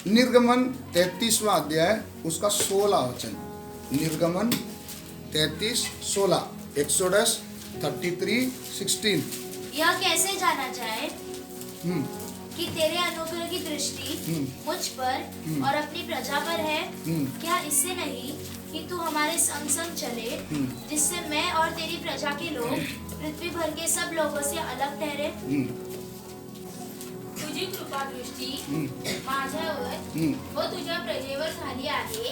निर्गमन 33वां अध्याय उसका 16 वचन। निर्गमन 33:16, एक्सोडस 33:16। यह कैसे जाना जाए हम्म कि तेरे अनुग्रह की दृष्टि मुझ पर और अपनी प्रजा पर है? क्या इससे नहीं कि तू हमारे संग संग चले, जिससे मैं और तेरी प्रजा के लोग पृथ्वी भर के सब लोगों से अलग ठहरे? तुझी कृपा दृष्टी माझ्यावर व तुझ्या प्रजेवर झाली आहे,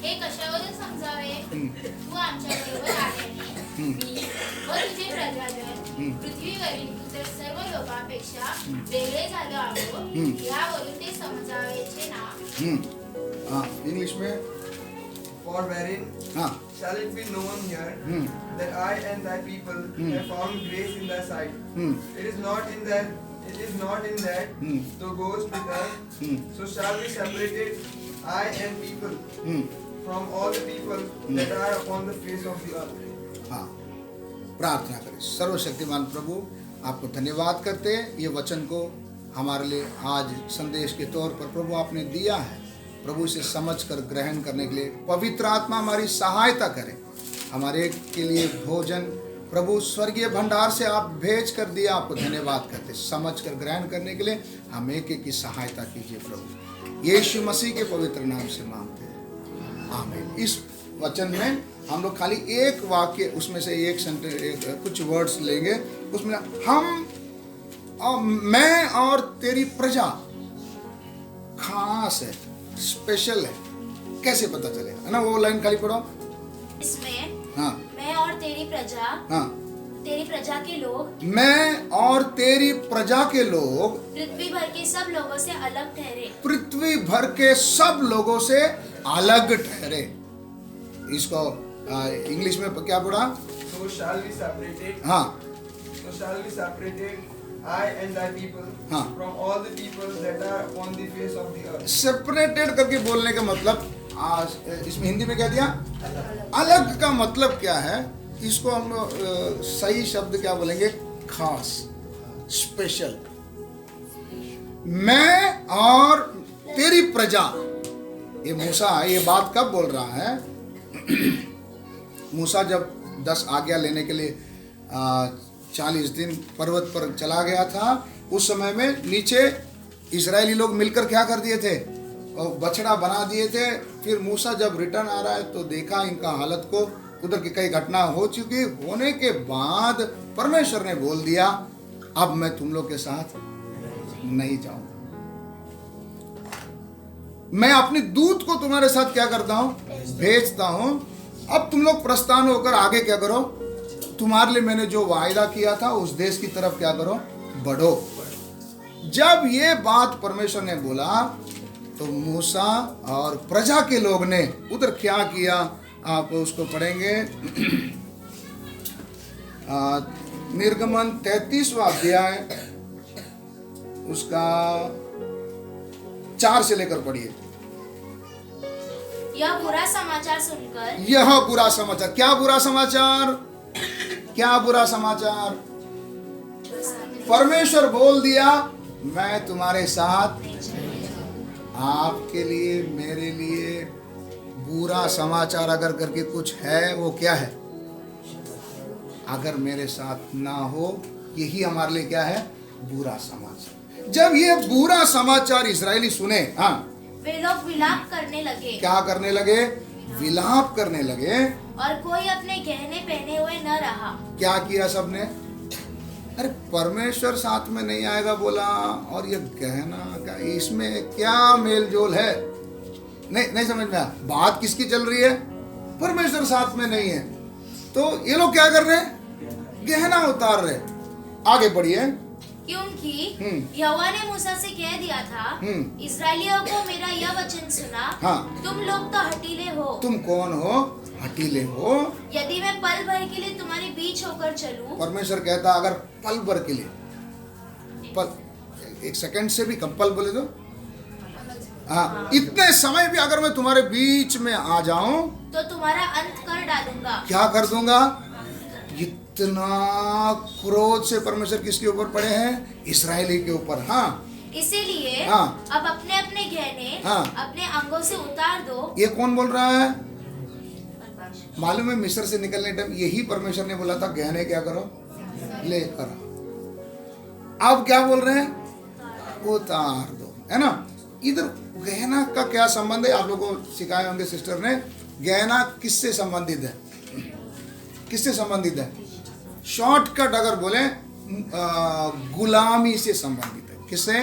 हे कशावरून समजावे? तू आमच्याबरोबर आल्याने मी व तुझे प्रजाजन पृथ्वीवरील इतर सर्व लोकांपेक्षा वेगळे झालो आहोत, यावरून ते समजावेचे ना? इंग्लिश में For wherein shall it be known here that I and thy people have found grace in thy sight? It is not in that thou goest with us, so shall be separated I and people from all the people that are upon the face of the earth. हाँ, प्रार्थना करें। सर्वशक्तिमान प्रभु, आपको धन्यवाद करते हैं ये वचन को हमारे लिए आज संदेश के तौर पर प्रभु आपने दिया है। प्रभु इसे समझकर ग्रहण करने के लिए पवित्र आत्मा हमारी सहायता करें। हमारे के लिए भोजन प्रभु स्वर्गीय भंडार से आप भेज कर दिया, आपको धन्यवाद करते। समझ कर ग्रहण करने के लिए हम एक की सहायता कीजिए प्रभु, यीशु मसीह के पवित्र नाम से मांगते हैं, आमीन। इस वचन में हम लोग खाली एक वाक्य उसमें से एक सेंटेंस कुछ वर्ड्स लेंगे। उसमें मैं और तेरी प्रजा खास है, स्पेशल है, कैसे पता चलेगा, है ना? वो लाइन खाली पढ़ो। इसमें हाँ, मैं और तेरी प्रजा, हाँ, तेरी प्रजा के लोग, मैं और तेरी प्रजा के लोग पृथ्वी भर के सब लोगों से अलग ठहरे। पृथ्वी भर के सब लोगों से अलग ठहरे। इसको इंग्लिश में क्या पढ़ा? So shall be separated. हाँ, So shall be separated I and thy people from all the people that are upon the face of the earth. Separated करके बोलने का मतलब इसमें हिंदी में क्या दिया? अलग का मतलब क्या है? इसको हम सही शब्द क्या बोलेंगे? खास, स्पेशल। मैं और तेरी प्रजा, ये मूसा ये बात कब बोल रहा है? मूसा जब 10 आज्ञा लेने के लिए 40 दिन पर्वत पर चला गया था, उस समय में नीचे इजरायली लोग मिलकर क्या कर दिए थे? और बछड़ा बना दिए थे। फिर मूसा जब रिटर्न आ रहा है तो देखा इनका हालत को, उधर की कई घटना हो चुकी होने के बाद परमेश्वर ने बोल दिया, अब मैं तुम लोग के साथ नहीं जाऊंगा, मैं अपने दूत को तुम्हारे साथ क्या करता हूं? भेजता हूं। अब तुम लोग प्रस्थान होकर आगे क्या करो? तुम्हारे लिए मैंने जो वायदा किया था उस देश की तरफ क्या करो? बढ़ो। जब ये बात परमेश्वर ने बोला तो मूसा और प्रजा के लोग ने उधर क्या किया? आप उसको पढ़ेंगे निर्गमन 33वां अध्याय उसका 4 से लेकर पढ़िए। यह बुरा समाचार सुनकर, यह बुरा समाचार, क्या बुरा समाचार? क्या बुरा समाचार? परमेश्वर बोल दिया, मैं तुम्हारे साथ। आपके लिए मेरे लिए बुरा समाचार अगर करके कुछ है, वो क्या है? अगर मेरे साथ ना हो, यही हमारे लिए क्या है? बुरा समाचार। जब ये बुरा समाचार इजरायली सुने, हाँ, वे लोग विलाप करने लगे। क्या करने लगे? विलाप करने लगे। और कोई अपने गहने पहने हुए न रहा। क्या किया सबने? अरे परमेश्वर साथ में नहीं आएगा बोला, और ये गहना का इसमें क्या मेल जोल है? नहीं समझ में आया। बात किसकी चल रही है? परमेश्वर साथ में नहीं है तो ये लोग क्या कर रहे हैं? गहना उतार रहे। आगे बढ़िए। क्योंकि यहोवा ने मूसा से कह दिया था, इस्राएलियों को मेरा यह वचन सुना, तुम लोग तो हठीले हो। तुम कौन हो? हठीले हो। यदि मैं पल भर के लिए तुम्हारे बीच होकर चलूं, परमेश्वर कहता अगर पल भर के लिए, पल 1 सेकंड से भी कम, पल बोले तो हाँ, इतने समय भी अगर मैं तुम्हारे बीच में आ जाऊं तो तुम्हारा अंत कर डालूंगा। क्या कर दूंगा? इतना क्रोध से परमेश्वर किसके ऊपर पड़े हैं? इस्राएली के ऊपर। हाँ, इसीलिए हाँ, अब अपने अपने गहने हाँ। अपने अंगों से उतार दो। ये कौन बोल रहा है? मालूम है मिस्र से निकलने टाइम यही परमेश्वर ने बोला था गहने क्या करो, लेकर आओ। अब क्या बोल रहे हैं? उतार दो, है ना। इधर गहना का क्या संबंध है? आप लोगों को सिखाए होंगे सिस्टर ने। गहना किससे संबंधित है? किससे संबंधित है? शॉर्टकट अगर बोले गुलामी से संबंधित है। किससे?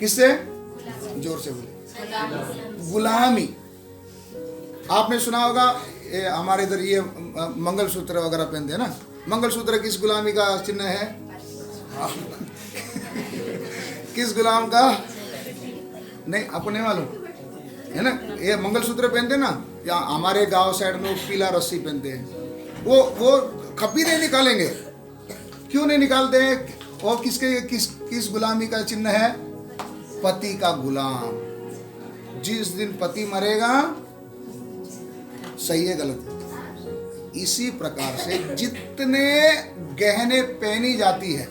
किससे? जोर से बोले। गुलामी। आपने सुना होगा हमारे इधर ये मंगलसूत्र वगैरह पहनते हैं ना। मंगलसूत्र किस गुलामी का चिन्ह है? किस गुलाम का? नहीं, आपको नहीं मालूम है ना। ये मंगलसूत्र पहनते ना, या हमारे गांव साइड में पीला रस्सी पहनते हैं। वो कभी नहीं निकालेंगे। क्यों नहीं निकालते हैं? और किस गुलामी का चिन्ह है? पति का गुलाम। जिस दिन पति मरेगा, सही है गलत है? इसी प्रकार से जितने गहने पहनी जाती है,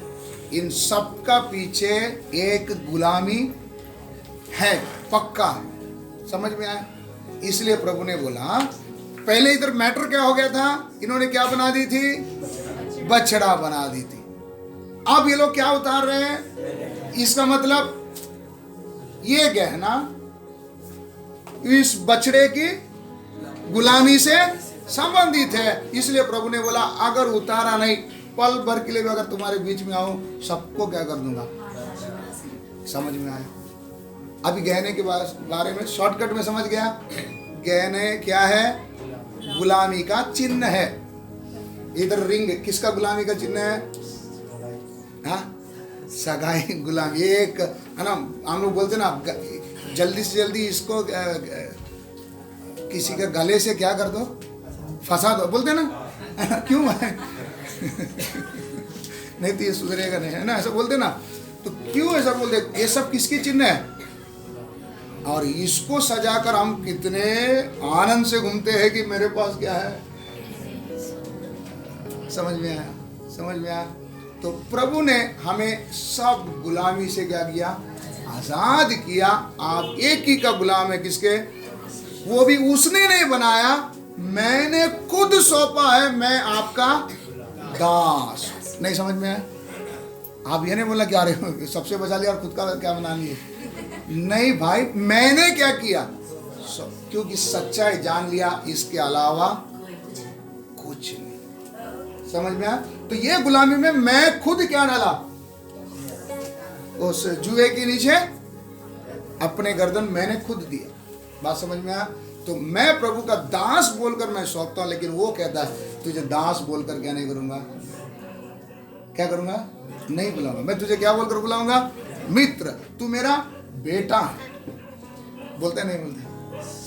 इन सब का पीछे एक गुलामी है, पक्का है। समझ में आया? इसलिए प्रभु ने बोला, पहले इधर मैटर क्या हो गया था? इन्होंने क्या बना दी थी? बछड़ा बना दी थी। अब ये लोग क्या उतार रहे हैं? इसका मतलब ये गहना इस बछड़े की गुलामी से संबंधित है। इसलिए प्रभु ने बोला, अगर उतारा नहीं, पल भर के लिए भी अगर तुम्हारे बीच में आऊं, सबको क्या कर दूंगा। समझ में आया? अभी गहने के बारे में शॉर्टकट में समझ गया। गहने क्या है? गुलामी का चिन्ह है। इधर रिंग किसका गुलामी का चिन्ह है? हाँ, सगाई गुलामी। एक है ना, हम लोग बोलते ना, जल्दी से जल्दी इसको किसी के गले से क्या कर दो, फंसा दो, बोलते ना। क्यों है? नहीं तो ये सुधरेगा नहीं, है ना, ऐसा बोलते ना। तो क्यों ऐसा बोलते? ये सब किसकी चिन्ह है? और इसको सजाकर हम कितने आनंद से घूमते हैं कि मेरे पास क्या है। समझ में आया? समझ में आया? तो प्रभु ने हमें सब गुलामी से क्या किया? आजाद किया। आप एक ही का गुलाम है। किसके? वो भी उसने नहीं बनाया, मैंने खुद सौंपा है, मैं आपका दास। नहीं समझ में आया? आप ये नहीं बोला क्या रहे सबसे बचा लिया और खुद का क्या बना लिए? नहीं भाई, मैंने क्या किया? क्योंकि सच्चाई जान लिया, इसके अलावा कुछ नहीं। समझ में आया? तो ये गुलामी में मैं खुद क्या डाला? उस जुए के नीचे अपने गर्दन मैंने खुद दिया। बात समझ में आया? तो मैं प्रभु का दास बोलकर मैं सौंपता हूं, लेकिन वो कहता है तुझे दास बोलकर क्या नहीं करूंगा। क्या करूंगा? नहीं बुलाऊंगा। मैं तुझे क्या बोलकर बुलाऊंगा? मित्र, तू मेरा बेटा है। बोलते नहीं बोलते?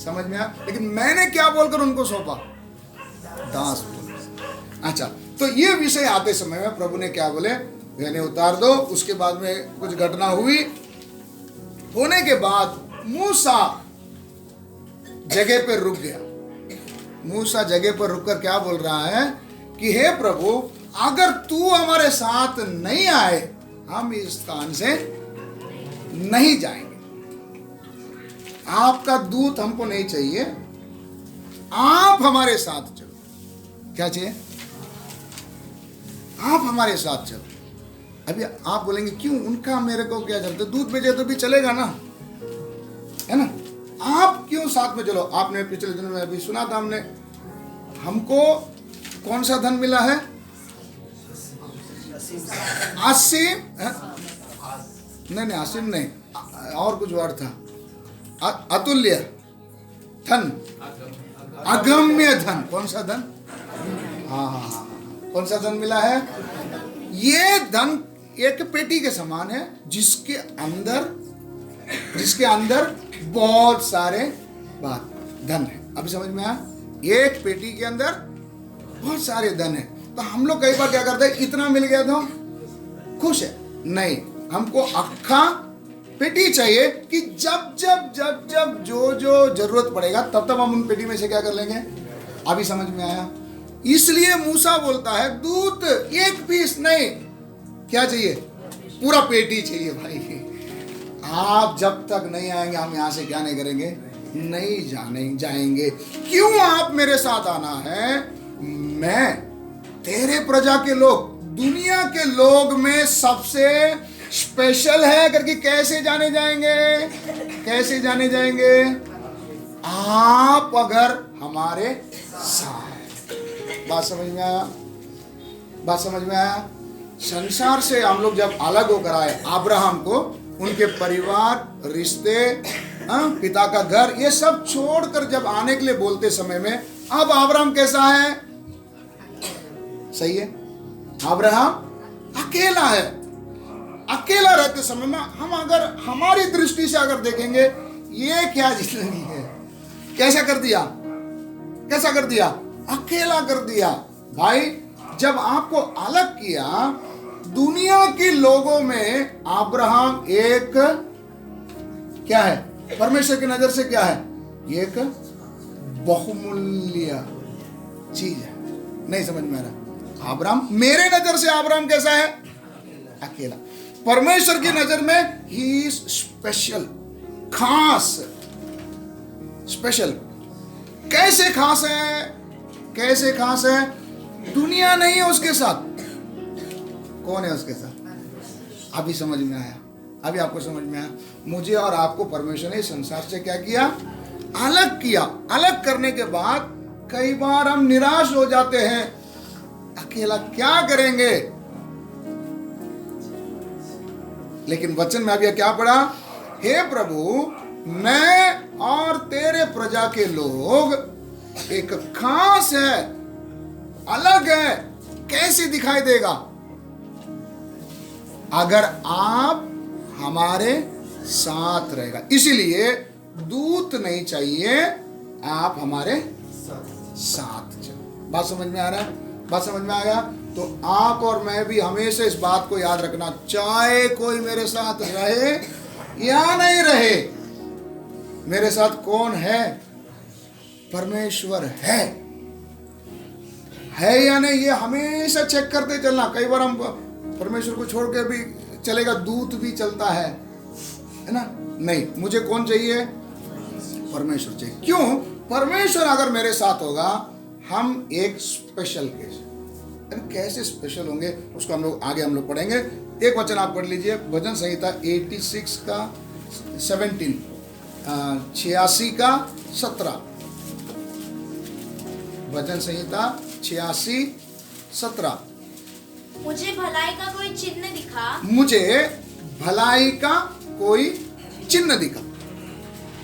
समझ में आया? लेकिन मैंने क्या बोलकर उनको सौंपा? दास बोल। अच्छा, तो ये विषय आते समय में प्रभु ने क्या बोले? गहने उतार दो। उसके बाद में कुछ घटना हुई। होने के बाद मूसा जगह पर रुक गया। मूसा जगह पर रुककर क्या बोल रहा है कि हे प्रभु, अगर तू हमारे साथ नहीं आए, हम इस स्थान से नहीं जाएंगे। आपका दूत हमको नहीं चाहिए, आप हमारे साथ चलो। क्या चाहिए? आप हमारे साथ चलो। अभी आप बोलेंगे क्यों? उनका मेरे को क्या चलता? दूध भेजे तो भी चलेगा ना, है ना। आप क्यों साथ में चलो? आपने पिछले दिनों में अभी सुना था हमने, हमको कौन सा धन मिला है? आसिम? नहीं, आसिम नहीं, और कुछ वर्ड था। अतुल्य धन, अगम्य धन। कौन सा धन? हाँ, कौन सा धन मिला है? ये धन एक पेटी के समान है, जिसके अंदर बहुत सारे बात धन है। अभी समझ में आया? एक पेटी के अंदर बहुत सारे धन है। तो हम लोग कई बार क्या करते हैं, इतना मिल गया तो खुश है। नहीं, हमको अक्खा पेटी चाहिए कि जब जब जब जब जो जो जरूरत पड़ेगा तब हम उन पेटी में से क्या कर लेंगे। अभी समझ में आया? इसलिए मूसा बोलता है दूत एक पीस नहीं, क्या चाहिए? पूरा पेटी चाहिए भाई। आप जब तक नहीं आएंगे हम यहाँ से क्या नहीं करेंगे, नहीं जाएंगे। क्यों आप मेरे साथ आना है? मैं तेरे प्रजा के लोग, दुनिया के लोग में सबसे स्पेशल है करके कैसे जाने जाएंगे? कैसे जाने जाएंगे? आप अगर हमारे साथ। बात समझ में आया? बात समझ में आया? संसार से हम लोग जब अलग होकर आए, अब्राहम को उनके परिवार, रिश्ते, पिता का घर, ये सब छोड़कर जब आने के लिए बोलते समय में, अब अब्राहम कैसा है? सही है, अब्राहम अकेला है। अकेला रहते समय में हम अगर हमारी दृष्टि से अगर देखेंगे, ये क्या जिंदगी है? कैसा कर दिया? कैसा कर दिया? अकेला कर दिया। भाई जब आपको अलग किया, दुनिया के लोगों में अब्राहम एक क्या है? परमेश्वर की नजर से क्या है? एक बहुमूल्य चीज है। नहीं समझ में आ रहा? अब्राहम, मेरे नजर से अब्राहम कैसा है? अकेला। परमेश्वर की नजर में ही इज स्पेशल, खास। स्पेशल कैसे खास है? कैसे खास है? दुनिया नहीं है उसके साथ। कौन है उसके साथ? अभी समझ में आया? अभी आपको समझ में आया? मुझे और आपको परमेश्वर ने संसार से क्या किया? अलग किया। अलग करने के बाद कई बार हम निराश हो जाते हैं, अकेला क्या करेंगे? लेकिन वचन में अभी क्या पढ़ा? हे प्रभु, मैं और तेरे प्रजा के लोग एक खास है, अलग है। कैसे दिखाई देगा? अगर आप हमारे साथ रहेगा। इसीलिए दूत नहीं चाहिए, आप हमारे साथ चलो। बात समझ में आ रहा है? बात समझ में आया? तो आप और मैं भी हमेशा इस बात को याद रखना, चाहे कोई मेरे साथ रहे या नहीं रहे, मेरे साथ कौन है? परमेश्वर है या नहीं, ये हमेशा चेक करते चलना। कई बार हम परमेश्वर को छोड़ के भी चलेगा, दूत भी चलता है ना? नहीं, मुझे कौन चाहिए? परमेश्वर चाहिए। क्यों? परमेश्वर अगर मेरे साथ होगा, हम एक स्पेशल केस। कैसे स्पेशल होंगे उसको हम लोग आगे पढ़ेंगे। एक वचन आप पढ़ लीजिए, भजन संहिता 86 का 17, 86 का 17। भजन संहिता 86, 17। मुझे भलाई का कोई चिन्ह दिखा। मुझे भलाई का कोई चिन्ह दिखा।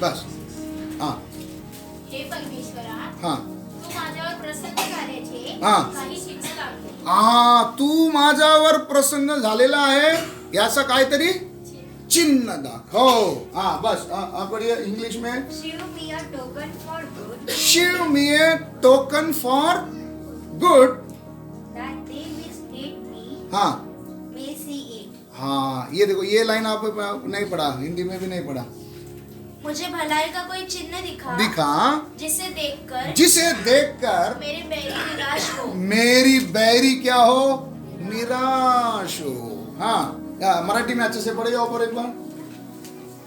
बस। हाँ, हे परमेश्वरा, हाँ, तू माझ्यावर प्रसन्न झाल्याचे हा. काही चिन्ह दाखव. तू माझ्यावर प्रसन्न झालेला आहे याचा काहीतरी चिन्ह दाखव. हाँ, बस। पढ़िए इंग्लिश में। Show me a token for good Show me a token for good that they which hate me हाँ, may see it. हाँ, ये देखो, ये लाइन आप नहीं पढ़ा, हिंदी में भी नहीं पढ़ा। मुझे भलाई का कोई चिन्ह दिखा जिसे देखकर मेरे बैरी निराश हो. मेरी बैरी क्या हो? निराश हो. हाँ, मराठी में अच्छे से पढ़ेगा ऊपर एक बार।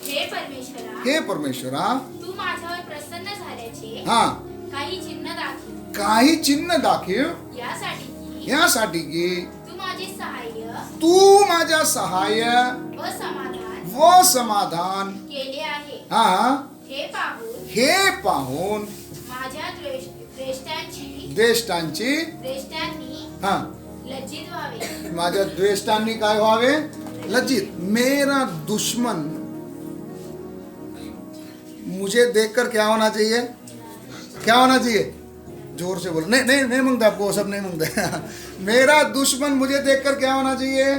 हे परमेश्वरा, हे परमेश्वरा, तू माझ्यावर प्रसन्न झाल्याचे हाँ, काही चिन्ह दाखव. काही चिन्ह दाखव यासाठी की तू माझे सहाय्य तू माझा सहाय्य व व समाधान केले आहे. हाँ, हे पाहून पाहून माझ्या द्वेष्टांनी हाँ, लज्जित व्हावे. माझ्या द्वेष्टांनी काय व्हावे? लज्जित. मेरा दुश्मन मुझे देखकर क्या होना चाहिए? क्या होना चाहिए? जोर से बोलो। नहीं मांगता आपको, वो सब नहीं मांगता। मेरा दुश्मन मुझे देखकर क्या होना चाहिए?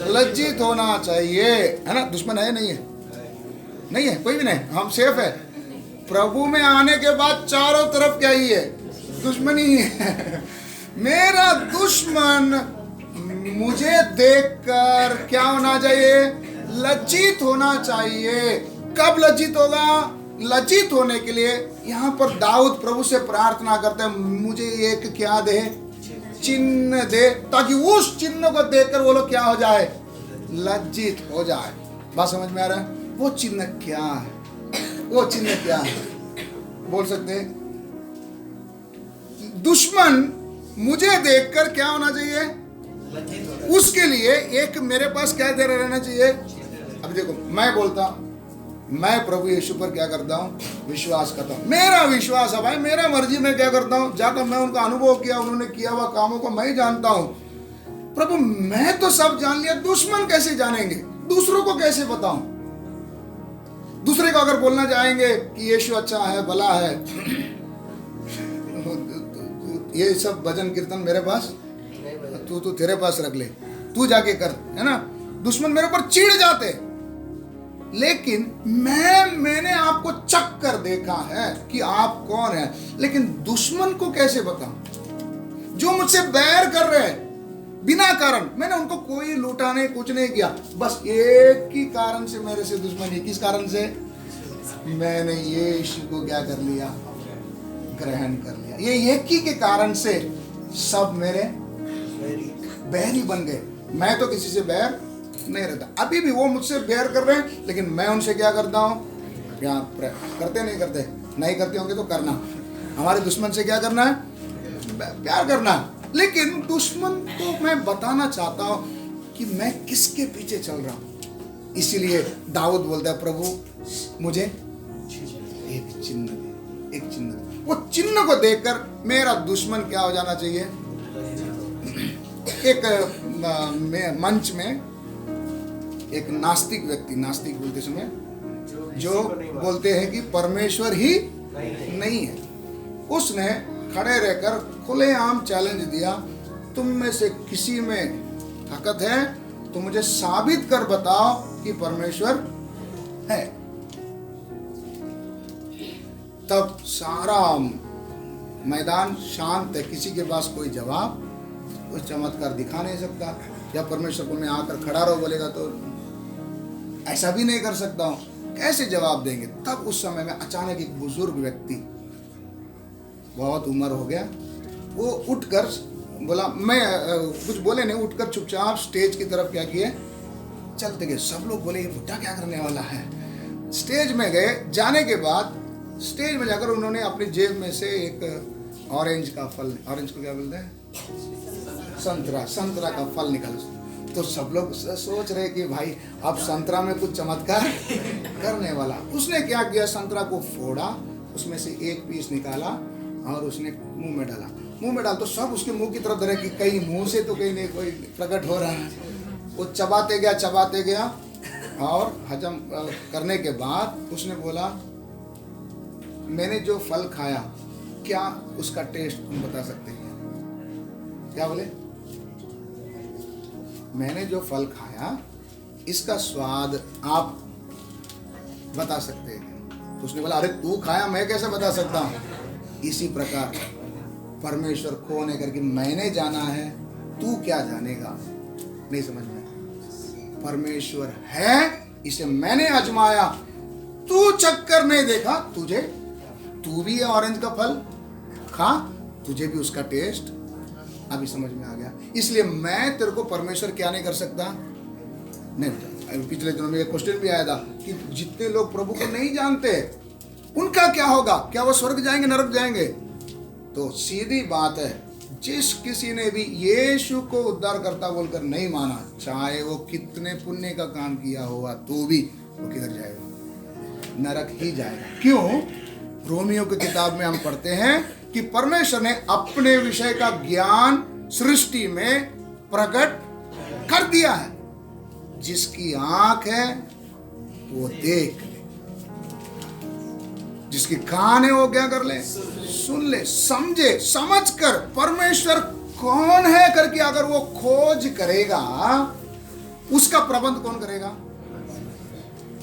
लज्जित होना चाहिए, है ना? दुश्मन है नहीं है? नहीं है, कोई भी नहीं। हम सेफ है। प्रभु में आने के बाद चारों तरफ क्या ही है? दुश्मनी है। मेरा दुश्मन मुझे देखकर क्या होना चाहिए? लज्जित होना चाहिए। कब लज्जित होगा? लज्जित होने के लिए यहाँ पर दाऊद प्रभु से प्रार्थना करते हैं, मुझे एक क्या दे? चिन्ह दे, ताकि उस चिन्ह को देखकर वो लोग क्या हो जाए? लज्जित हो जाए। बात समझ में आ रहा है? वो चिन्ह क्या है? वो चिन्ह क्या है? बोल सकते हैं? दुश्मन मुझे देखकर क्या होना चाहिए? उसके लिए एक मेरे पास क्या दे रहना चाहिए? अब देखो, मैं बोलता हूं, मैं प्रभु यीशु पर क्या करता हूं? विश्वास करता हूं। मेरा विश्वास है भाई, मेरा मर्जी में क्या करता हूं? जाकर मैं उनका अनुभव किया, उन्होंने किया हुआ कामों को मैं जानता हूं। प्रभु मैं तो सब जान लिया, दुश्मन कैसे जानेंगे? दूसरों को कैसे बताऊं? दूसरे को अगर बोलना चाहेंगे कि यीशु अच्छा है, भला है, ये सब भजन कीर्तन मेरे पास, तू तेरे पास रख ले, तू जाके कर, है ना? दुश्मन मेरे ऊपर चिढ़ जाते। लेकिन मैंने आपको चक कर देखा है कि आप कौन है। लेकिन दुश्मन को कैसे बताऊं? जो मुझसे बैर कर रहे हैं बिना कारण, मैंने उनको कोई लूटा नहीं, कुछ नहीं किया, बस एक ही कारण से मेरे से दुश्मनी। किस कारण से? मैंने यीशु को क्या कर लिया? ग्रहण कर लिया। ये एक ही के कारण से सब मेरे बैरी बन गए। मैं तो किसी से बैर नहीं रहता। अभी भी वो मुझसे बैर कर रहे हैं, लेकिन मैं उनसे क्या करता हूँ? प्यार करते नहीं करते? नहीं करते होंगे तो करना। हमारे दुश्मन से क्या करना है? प्यार करना। लेकिन दुश्मन को मैं बताना चाहता हूं कि मैं किसके पीछे चल रहा हूं। इसीलिए दाऊद बोलता है, प्रभु मुझे एक चिन्ह दे, एक चिन्ह दे। वो चिन्ह को देखकर मेरा दुश्मन क्या हो जाना चाहिए? एक मंच में एक नास्तिक व्यक्ति, नास्तिक बोलते समय जो बोलते हैं कि परमेश्वर ही नहीं है, उसने खड़े रहकर खुलेआम चैलेंज दिया, तुम में से किसी में ताकत है तो मुझे साबित कर बताओ कि परमेश्वर है। तब सारा मैदान शांत है, किसी के पास कोई जवाब, कोई चमत्कार दिखा नहीं सकता। या परमेश्वर को मैं आकर खड़ा रहो बोलेगा तो ऐसा भी नहीं कर सकता हूं, कैसे जवाब देंगे? तब उस समय में अचानक एक बुजुर्ग व्यक्ति, बहुत उम्र हो गया, वो उठकर बोला, मैं कुछ बोले नहीं, उठकर चुपचाप स्टेज की तरफ क्या किए? चलते गए। सब लोग बोले ये बुड्ढा क्या करने वाला है। स्टेज में गए। जाने के बाद स्टेज में जाकर उन्होंने अपनी जेब में से एक ऑरेंज का फल, ऑरेंज को क्या बोलते हैं? संतरा का फल निकाला। तो सब लोग सोच रहे कि भाई अब संतरा में कुछ चमत्कार करने वाला। उसने क्या किया? संतरा को फोड़ा, उसमें से एक पीस निकाला और उसने मुंह में डाला। मुंह में डाल तो सब उसके मुंह की तरफ धरे कि कहीं मुंह से तो कहीं नहीं कोई प्रकट हो रहा है। वो चबाते गया और हजम करने के बाद उसने बोला, मैंने जो फल खाया क्या उसका टेस्ट तुम बता सकते हैं? क्या बोले? मैंने जो फल खाया इसका स्वाद आप बता सकते हैं? तो उसने बोला, अरे तू खाया, मैं कैसे बता सकता हूँ? इसी प्रकार परमेश्वर कौन है करके मैंने जाना है, तू क्या जानेगा? नहीं समझ में? परमेश्वर है, इसे मैंने आजमाया, तू चक्कर नहीं देखा, तू भी ये ऑरेंज का फल खा, तुझे भी उसका टेस्ट अभी समझ में आ गया। इसलिए मैं तेरे को परमेश्वर क्या नहीं कर सकता? नहीं। पिछले दिनों में एक क्वेश्चन भी आया था कि जितने लोग प्रभु को नहीं जानते उनका क्या होगा? क्या वो स्वर्ग जाएंगे, नरक जाएंगे? तो सीधी बात है, जिस किसी ने भी यीशु को उद्धारकर्ता बोलकर नहीं माना, चाहे वो कितने पुण्य का काम किया होगा तो भी वो किधर जाएगा? नरक ही जाएगा। क्यों? रोमियो की किताब में हम पढ़ते हैं कि परमेश्वर ने अपने विषय का ज्ञान सृष्टि में प्रकट कर दिया है। जिसकी आंख है वो देख ले, जिसकी कान है वो क्या कर ले? सुन ले, समझे, समझ कर परमेश्वर कौन है करके अगर वो खोज करेगा, उसका प्रबंध कौन करेगा?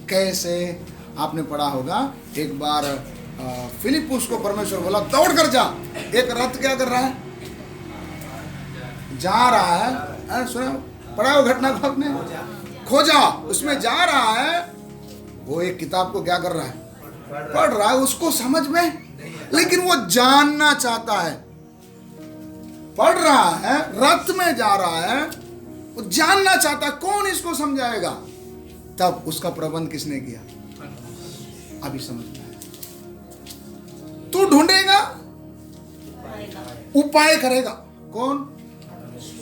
कैसे? आपने पढ़ा होगा, एक बार फिलिपुस को परमेश्वर बोला दौड़ कर जा। एक रथ क्या कर रहा है? जा रहा है। सुना पढ़ा हो घटना को आपने? खोजा, उसमें जा रहा है। वो एक किताब को क्या कर रहा है? पढ़ रहा है, उसको समझ में, लेकिन वो जानना चाहता है। पढ़ रहा है, रथ में जा रहा है, वो जानना चाहता है कौन इसको समझाएगा। तब उसका प्रबंध किसने किया? अभी समझ में आया। तू ढूंढेगा, उपाय करेगा। कौन?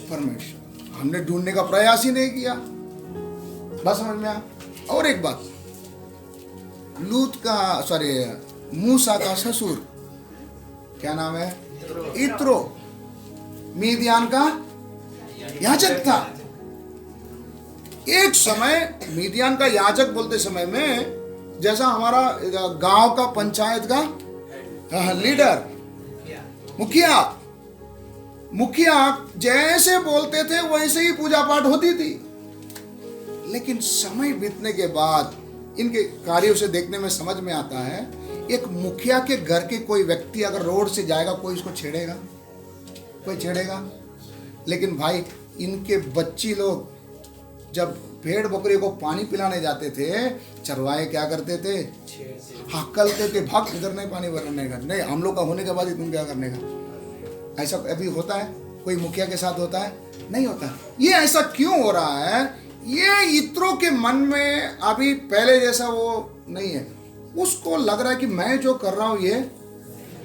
परमेश्वर। हमने ढूंढने का प्रयास ही नहीं किया। बस समझ में आया। और एक बात, मूसा का ससुर क्या नाम है? इत्रो, मीदियान का याजक था। एक समय मीदियान का याजक बोलते समय में, जैसा हमारा गांव का पंचायत का लीडर, मुखिया जैसे बोलते थे वैसे ही पूजा पाठ होती थी। लेकिन समय बीतने के बाद इनके कार्यों से देखने में समझ में आता है, एक मुखिया के घर के कोई व्यक्ति अगर रोड से जाएगा, कोई इसको छेड़ेगा? कोई छेड़ेगा? लेकिन भाई, इनके बच्ची लोग जब भेड़ बकरी को पानी पिलाने जाते थे, चरवाहे क्या करते थे? हकलते थे, भाग, इधर नहीं पानी भरने का। नहीं, हम लोग का होने के बाद तुम क्या करने का? ऐसा अभी होता है? कोई मुखिया के साथ होता है? नहीं होता। ये ऐसा क्यों हो रहा है? ये इत्रो के मन में अभी पहले जैसा वो नहीं है। उसको लग रहा है कि मैं जो कर रहा हूं ये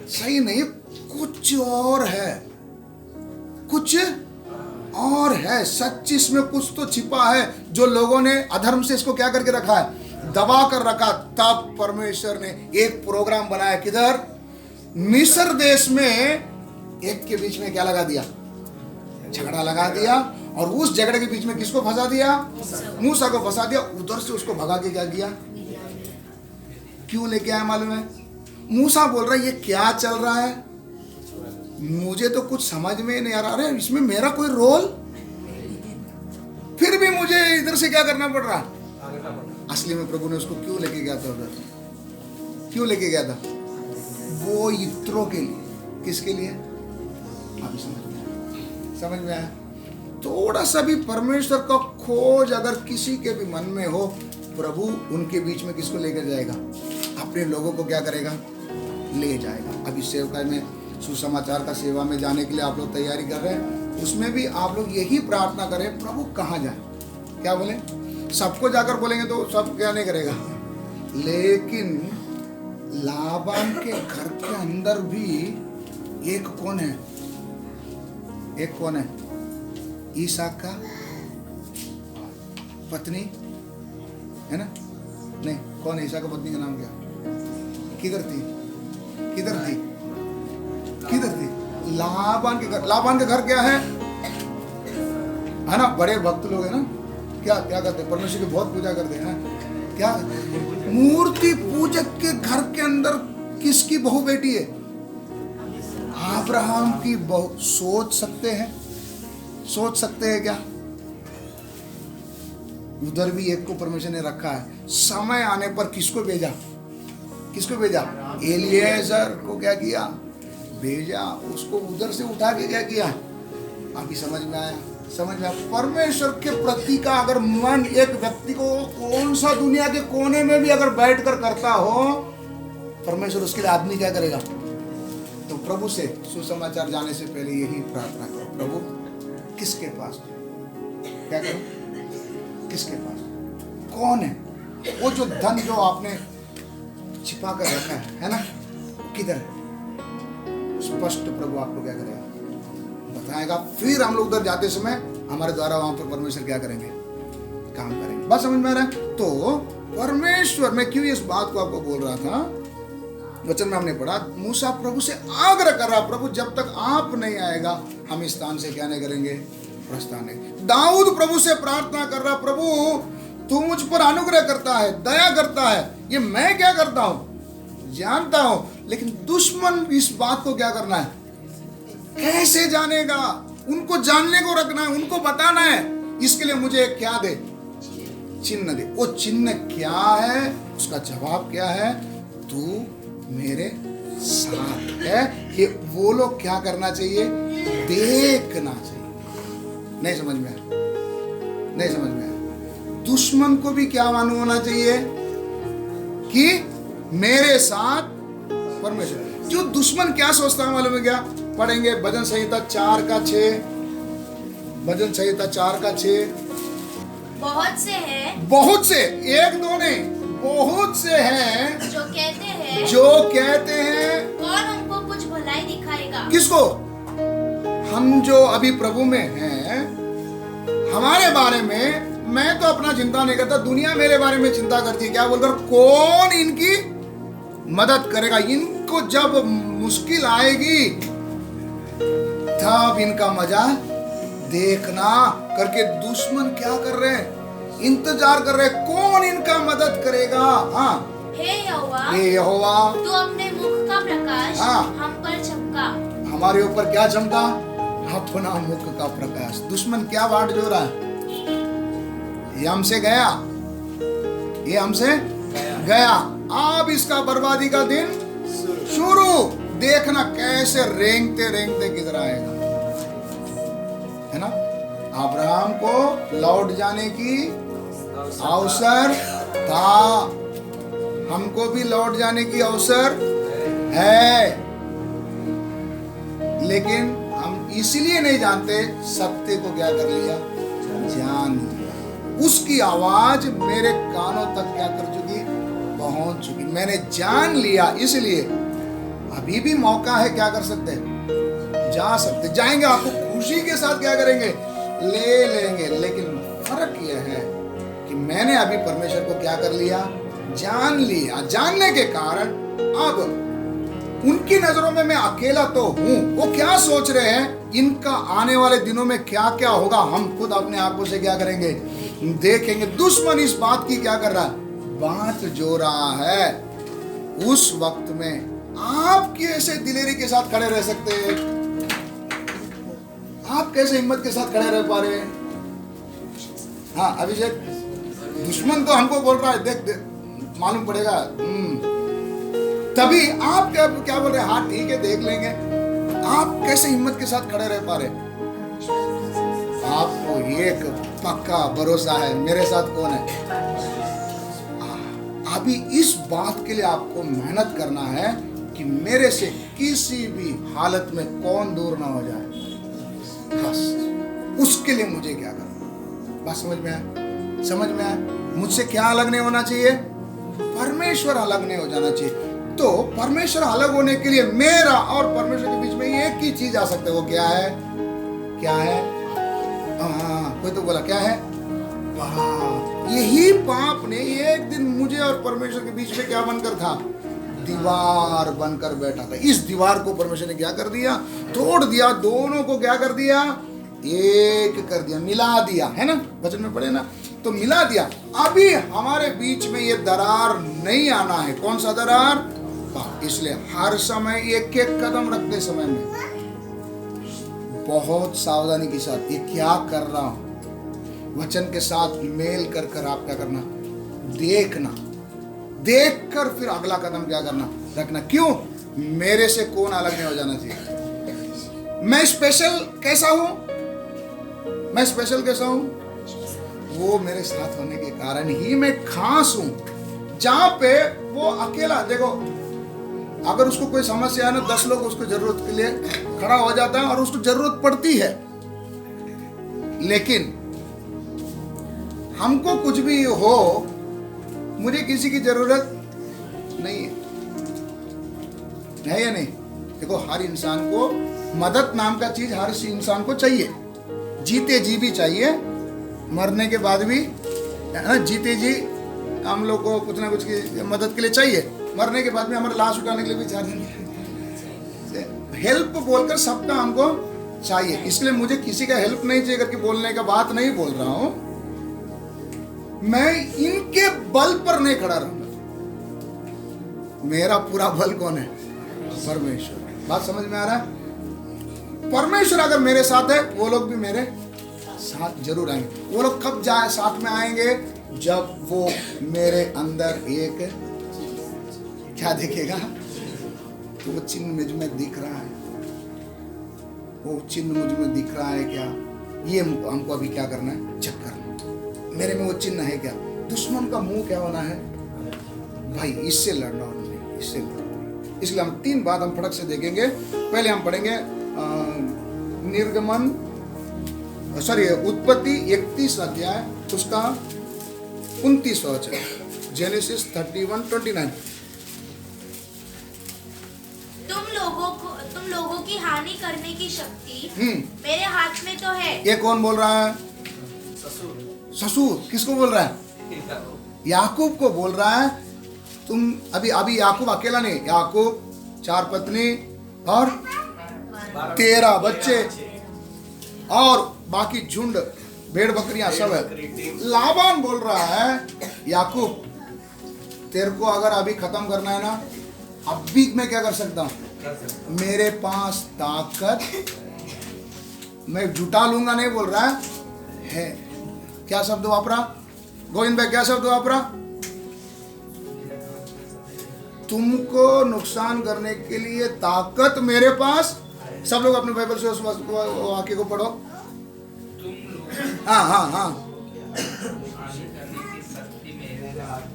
सही नहीं, कुछ और है, कुछ और है। सच इसमें कुछ तो छिपा है, जो लोगों ने अधर्म से इसको क्या करके रखा है? दबा कर रखा। तब परमेश्वर ने एक प्रोग्राम बनाया। किधर? मिस्र देश में एक के बीच में क्या लगा दिया? झगड़ा लगा दिया। और उस झगड़े के बीच में किसको फंसा दिया? मूसा को फंसा दिया। उधर से उसको भगा के क्या किया? क्यों लेके आया मालूम है? मूसा बोल रहा है ये क्या चल रहा है, मुझे तो कुछ समझ में नहीं आ रहा। अरे इसमें मेरा कोई रोल, फिर भी मुझे इधर से क्या करना पड़ रहा? असली में प्रभु ने उसको क्यों लेके गया था उधर? क्यों लेके गया था? वो इत्रो के लिए। किसके लिए? अभी समझ में आया। थोड़ा सा भी परमेश्वर का खोज अगर किसी के भी मन में हो, प्रभु उनके बीच में किसको लेकर जाएगा? अपने लोगों को क्या करेगा? ले जाएगा। अभी सेवकाई में, सुसमाचार का सेवा में जाने के लिए आप लोग तैयारी कर रहे हैं, उसमें भी आप लोग यही प्रार्थना करें, प्रभु कहाँ जाए? क्या बोले? सबको जाकर बोलेंगे तो सब क्या नहीं करेगा। लेकिन लाबान के घर के अंदर भी एक कौन है? एक कौन है? ईसाक का पत्नी है ना? नहीं, कौन है? ईसाक का पत्नी का नाम क्या? किधर थी? किधर थी? किधर थी? लाबान के घर। लाबान के घर क्या है ना? बड़े भक्त लोग है ना, क्या क्या करते हैं? परमेश्वर की बहुत पूजा करते हैं। क्या? मूर्ति पूजक के घर के अंदर किसकी बहू बेटी है? अब्राहम की बहू। सोच सकते हैं? सोच सकते हैं क्या? उधर भी एक को परमेश्वर ने रखा है। समय आने पर किसको भेजा? किसको भेजा? एलिएजर को क्या किया? भेजा। उसको उधर से उठा के क्या किया? अभी समझ में आया? समझ में आया? परमेश्वर के प्रति का अगर मन एक व्यक्ति को कौन सा दुनिया के कोने में भी अगर बैठकर करता हो, परमेश्वर उसके लिए आदमी क्या करेगा? तो प्रभु से सुसमाचार जाने से पहले यही प्रार्थना करो, प्रभु किसके पास? क्या करो? किसके पास? कौन है वो जो धन जो आपने छिपा कर रखा है ना? किधर है? स्पष्ट प्रभु आपको क्या करेगा? बताएगा। फिर हम लोग उधर जाते समय हमारे द्वारा वहां पर परमेश्वर क्या करेंगे? काम करेंगे। बस समझ में आ रहा है? तो परमेश्वर, मैं क्यों इस बात को आपको बोल रहा था, वचन में हमने पढ़ा, मूसा प्रभु से आग्रह कर रहा, प्रभु जब तक आप नहीं आएगा हम इस स्थान से क्या नहीं करेंगे? प्रस्थान नहीं। दाऊद प्रभु से प्रार्थना कर रहा, प्रभु तू मुझ पर अनुग्रह करता है, दया करता है, ये मैं क्या करता हूं जानता हूं, लेकिन दुश्मन इस बात को क्या करना है? कैसे जानेगा? उनको जानने को रखना है, उनको बताना है। इसके लिए मुझे क्या दे? चिन्ह दे। वो चिन्ह क्या है? उसका जवाब क्या है? तू मेरे साथ है। कि वो लोग क्या करना चाहिए? देखना चाहिए। नहीं समझ में आया? नहीं समझ में आया? दुश्मन को भी क्या मालूम होना चाहिए कि मेरे साथ परमेश्वर। जो दुश्मन क्या सोचता है मालूम है क्या? पढ़ेंगे भजन संहिता 4:6। भजन संहिता 4:6। बहुत से हैं, बहुत से, एक दो नहीं, बहुत से हैं जो कहते हैं कौन हमको कुछ भलाई दिखाएगा। किसको? हम जो अभी प्रभु में हैं, हमारे बारे में मैं तो अपना चिंता नहीं करता, दुनिया मेरे बारे में चिंता करती है। क्या बोलकर? कौन इनकी मदद करेगा? इनको जब मुश्किल आएगी तब इनका मजा देखना करके दुश्मन क्या कर रहे हैं? इंतजार कर रहे हैं, कौन इनका मदद करेगा। हाँ, हे यहोवा तू अपने मुख का प्रकाश हम पर चमका। हमारे ऊपर क्या चमका? अपना मुख का प्रकाश। दुश्मन क्या बाट जो रहा है? ये हमसे गया, ये हमसे गया। अब इसका बर्बादी का दिन शुरू। देखना कैसे रेंगते रेंगते किधर आएगा, है ना। अब्राहम को लौट जाने की अवसर था, हमको भी लौट जाने की अवसर है, लेकिन हम इसलिए नहीं जानते, सत्य को क्या कर लिया? जान लिया। उसकी आवाज मेरे कानों तक क्या कर चुकी? पहुंच चुकी। मैंने जान लिया, इसलिए अभी भी मौका है। क्या कर सकते हैं? जा सकते, जाएंगे। आपको खुशी के साथ क्या करेंगे? ले लेंगे। लेकिन फर्क यह है कि मैंने अभी परमेश्वर को क्या कर लिया? जान लिया। जानने के कारण अब उनकी नजरों में मैं अकेला तो हूं। वो क्या सोच रहे हैं, इनका आने वाले दिनों में क्या क्या होगा, हम खुद अपने आंखों से क्या करेंगे? देखेंगे। दुश्मन इस बात की क्या कर रहा है? बात जो रहा है। उस वक्त में आप कैसे दिलेरी के साथ खड़े रह सकते हैं? आप कैसे हिम्मत के साथ खड़े रह पा रहे हैं? हाँ अभिषेक, दुश्मन तो हमको बोल रहा है, देख देख मालूम पड़ेगा। तभी आप क्या बोल रहे हैं? हाँ ठीक है, देख लेंगे। आप कैसे हिम्मत के साथ खड़े रह पा रहे? आपको एक पक्का भरोसा है, मेरे साथ कौन है? अभी इस बात के लिए आपको मेहनत करना है कि मेरे से किसी भी हालत में कौन दूर ना हो जाए। बस उसके लिए मुझे क्या करना? बस समझ में आया? समझ में आया? मुझसे क्या अलग नहीं होना चाहिए? परमेश्वर अलग नहीं हो जाना चाहिए। तो परमेश्वर अलग होने के लिए मेरा और परमेश्वर के बीच में एक ही चीज आ सकता है। वो क्या है? क्या है? कोई तो बोला क्या है? पाप। यही पाप ने एक दिन मुझे और परमेश्वर के बीच में क्या बनकर था? दीवार बनकर बैठा था। इस दीवार को परमेश्वर ने क्या कर दिया? तोड़ दिया। दोनों को क्या कर दिया? एक कर दिया, मिला दिया, है ना। वचन में पढ़े ना, तो मिला दिया। अभी हमारे बीच में ये दरार नहीं आना है। कौन सा दरार? इसलिए हर समय एक एक कदम रखते समय में बहुत सावधानी के साथ ये क्या कर रहा हूं, वचन के साथ मेल कर कर आप क्या करना? देखना। देख कर फिर अगला कदम क्या करना? रखना। क्यों? मेरे से कौन अलग नहीं हो जाना चाहिए। मैं स्पेशल कैसा हूं? मैं स्पेशल कैसा हूं? वो मेरे साथ होने के कारण ही मैं खास हूं। जहां पे वो अकेला, देखो अगर उसको कोई समस्या है ना, 10 लोग उसको जरूरत के लिए खड़ा हो जाता है और उसको जरूरत पड़ती है। लेकिन हमको कुछ भी हो, मुझे किसी की जरूरत नहीं है या नहीं? देखो हर इंसान को मदद नाम का चीज हर इंसान को चाहिए। जीते जी भी चाहिए, मरने के बाद भी जीते जी हम लोग को कुछ ना कुछ की मदद के लिए चाहिए। मरने के बाद भी हमारे लाश उठाने के लिए भी चाहिए। हेल्प बोलकर सबका हमको चाहिए। इसलिए मुझे किसी का हेल्प नहीं चाहिए करके बोलने का बात नहीं बोल रहा हूं। मैं इनके बल पर नहीं खड़ा रहूंगा। मेरा पूरा बल कौन है? परमेश्वर। बात समझ में आ रहा है? परमेश्वर अगर मेरे साथ है, वो लोग भी मेरे साथ जरूर आएंगे। वो लोग कब जाए साथ में आएंगे? जब वो मेरे अंदर एक क्या देखेगा? तो वो चिन्ह मुझ में दिख रहा है। वो चिन्ह मुझ में दिख रहा है क्या? ये हमको अभी क्या करना है? चेक करना। मेरे में वो चिन्ह है क्या? दुश्मन का मुंह क्या होना है? भाई इससे लड़ना होना, इससे लड़ना। इसलिए हम 3 बात हम फटक से देखेंगे। पहले हम पढ़ेंगे उत्पत्ति 31 अध्याय उसका 29वां वचन। जेनेसिस 31:29। तुम लोगों की हानि करने की शक्ति मेरे हाथ में तो है। ये कौन बोल रहा है? ससुर। किसको बोल रहा है? याकूब को बोल रहा है। तुम अभी याकूब अकेला नहीं, याकूब 4 पत्नी और 13 बच्चे और बाकी झुंड भेड़ बकरियां सब है। लाबान बोल रहा है याकूब, तेरे को अगर अभी खत्म करना है ना, अभी मैं क्या कर सकता हूं? मेरे पास ताकत, मैं जुटा लूंगा नहीं बोल रहा है। क्या शब्द वापरा गोविंद भाई? क्या शब्द वापरा? तुमको नुकसान करने के लिए ताकत मेरे पास। सब लोग अपने बाइबल से उस वाक्य को पढ़ो। हाँ,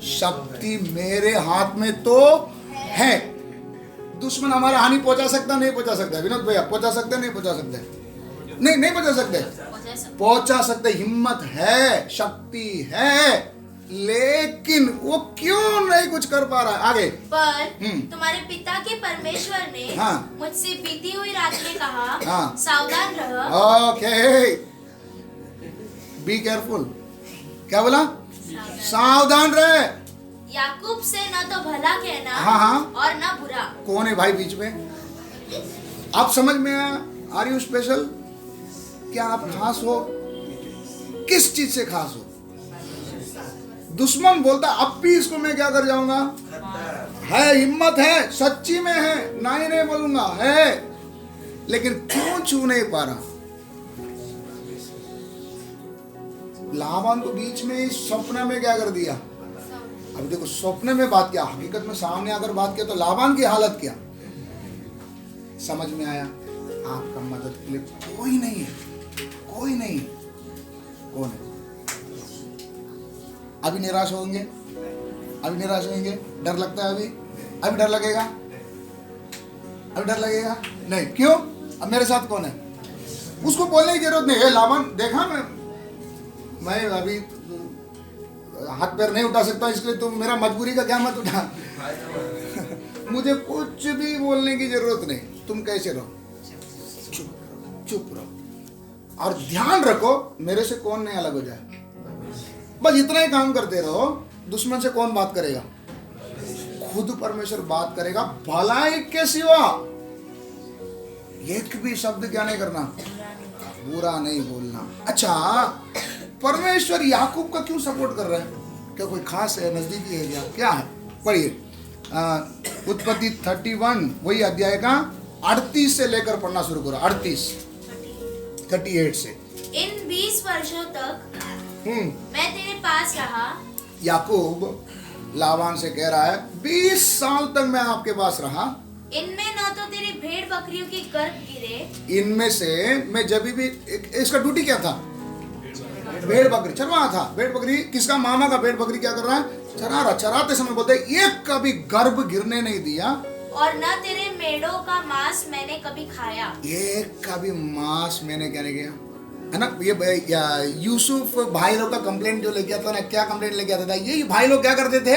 शक्ति मेरे हाथ में तो है। दुश्मन हमारा हानि पहुंचा सकता नहीं पहुंचा सकता? विनोद भैया पहुंचा सकते नहीं पहुंचा सकते? नहीं पहुंचा सकते, पहुंचा सकते। हिम्मत है, शक्ति है, लेकिन वो क्यों नहीं कुछ कर पा रहा है? आगे। पर तुम्हारे पिता के परमेश्वर ने मुझसे बीती हुई रात में कहा, सावधान रहो। Okay, be careful. क्या बोला? सावधान रहे। याकूब से न तो भला कहना और न बुरा। कौन है भाई बीच में? आप समझ में आया? Are you special? क्या आप खास हो? किस चीज से खास हो? दुश्मन बोलता अब भी इसको मैं क्या कर जाऊंगा? है, हिम्मत है, सच्ची में है, नहीं बोलूंगा, है, लेकिन क्यों छू नहीं पा रहा? लाबान को बीच में इस स्वप्न में क्या कर दिया? अब देखो, स्वप्न में बात क्या, हकीकत में सामने अगर बात किया तो लाबान की हालत क्या? समझ में आया? आपका मदद के लिए कोई नहीं है, कोई नहीं। कौन है? अभी निराश होंगे? अभी निराश होंगे? डर लगता है? अभी डर लगेगा? अभी डर लगेगा? नहीं। क्यों? अब मेरे साथ कौन है? उसको बोलने की जरूरत नहीं है। लाबान देखा, मैं अभी हाथ पैर नहीं उठा सकता, इसलिए तुम मेरा मजबूरी का क्या मत उठा। मुझे कुछ भी बोलने की जरूरत नहीं। तुम कैसे रहो? चुप रहो और ध्यान रखो मेरे से कौन नहीं अलग हो जाए। बस इतना ही काम करते रहो। दुश्मन से कौन बात करेगा? खुद परमेश्वर बात करेगा। भलाई के सिवा एक भी शब्द क्या नहीं करना, बुरा नहीं बोलना। अच्छा, परमेश्वर याकूब का क्यों सपोर्ट कर रहा है? क्या कोई खास है, नजदीकी है क्या है? पढ़िए उत्पत्ति 31 वही अध्याय का 38 से लेकर पढ़ना शुरू करो। 38 से। इन 20 वर्षों तक मैं तेरे पास रहा। याकूब लाबान से कह रहा है 20 साल तक मैं आपके पास रहा। इनमें न तो तेरी भेड़ बकरियों की गर्भ गिरे। इनमें से मैं जब भी इसका ड्यूटी क्या था? भेड़ बकरी चरवा था। भेड़ बकरी किसका? मामा का भेड़ बकरी क्या कर रहा है? चरा रहा। चराते समय बोलते एक कभी गर्भ गिरने नहीं दिया और न तेरे मेढ़ों का मांस मैंने कभी खाया। एक कभी मांस मैंने क्या नहीं किया, है ना? ये यूसुफ भाई लोग का कंप्लेंट जो लेके आता ना, क्या कंप्लेंट लेके आता था? ये भाई लोग क्या करते थे?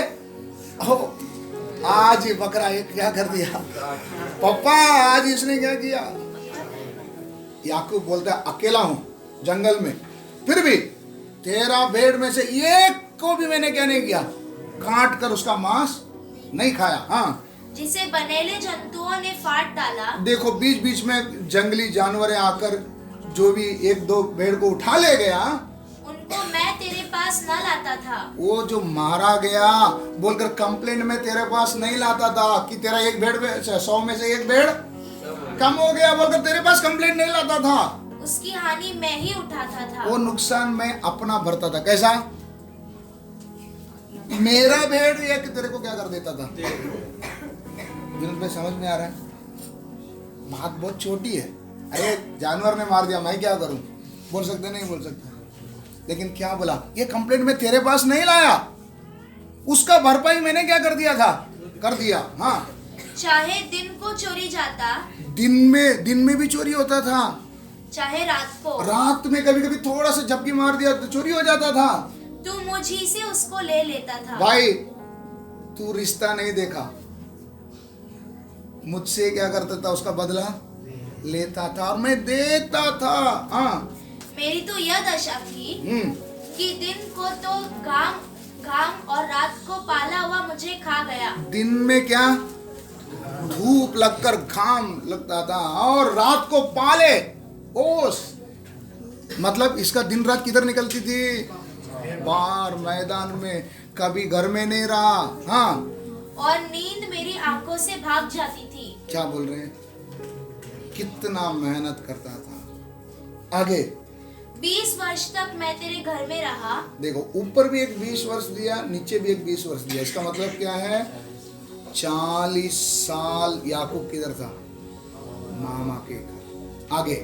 आज ये बकरा ये क्या कर दिया पापा, आज इसने क्या किया? याकूब बोलता है अकेला हूं जंगल में, फिर भी 13 भेड़ में से एक को भी मैंने क्या नहीं किया? काट कर उसका मांस नहीं खाया। हाँ, जिसे बनेले जंतुओं ने फाड़ डाला। देखो, बीच बीच में जंगली जानवर आकर जो भी 1-2 भेड़ को उठा ले गया, उनको मैं तेरे पास न लाता था। वो जो मारा गया बोलकर कंप्लेंट में तेरे पास नहीं लाता था कि तेरा एक भेड़ 100 में से एक भेड़ कम हो गया बोलकर तेरे पास कंप्लेंट नहीं लाता था। उसकी हानि मैं ही उठाता था। वो नुकसान मैं अपना भरता था। कैसा? मेरा भेड़ एक तेरे को क्या कर देता था? विनोद भाई समझ में आ रहा है? बात बहुत छोटी है। अरे जानवर ने मार दिया, मैं क्या करूं? बोल सकते नहीं बोल सकते, लेकिन क्या बोला? ये कंप्लेंट में तेरे पास नहीं लाया, उसका भरपाई मैंने क्या कर दिया था? कर दिया। हाँ, चाहे दिन को चोरी जाता, दिन में भी चोरी होता था, चाहे रात को, रात में कभी कभी थोड़ा सा झपकी मार दिया तो चोरी हो जाता था। तू मुझी से उसको ले लेता था। भाई तू रिश्ता नहीं देखा, मुझसे क्या करता था, उसका बदला लेता था और मैं देता था। हाँ, मेरी तो यह दशा थी कि दिन को तो घाम और रात को पाला हुआ मुझे खा गया। दिन में क्या धूप लगकर घाम लगता था और रात को पाले ओस, मतलब इसका दिन रात किधर निकलती थी, बाहर मैदान में, कभी घर में नहीं रहा। हाँ, और नींद मेरी आंखों से भाग जाती थी। क्या बोल रहे हैं, कितना मेहनत करता था। आगे 20 वर्ष तक मैं तेरे घर में रहा। देखो, ऊपर भी एक 20 वर्ष दिया, नीचे भी एक 20 वर्ष दिया। इसका मतलब क्या है, 40 साल याकूब किधर था, मामा के घर। आगे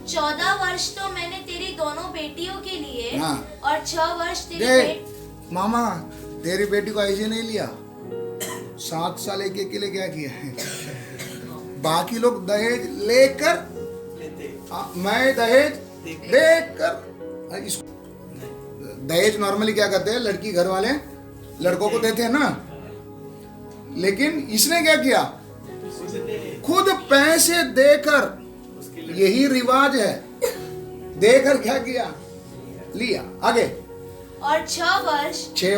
14 वर्ष तो मैंने तेरी दोनों बेटियों के लिए, हाँ। और 6 वर्ष तेरी देख मामा, तेरी बेटी को ऐसे नहीं लिया, 7 साल एक के लिए क्या किया है। बाकी लोग दहेज लेकर, मैं दहेज देकर। इसको दहेज नॉर्मली क्या करते हैं, लड़की घर वाले लड़कों को देते हैं ना, लेकिन इसने क्या किया, खुद पैसे देकर, यही रिवाज है, देकर क्या किया, लिया। आगे और 6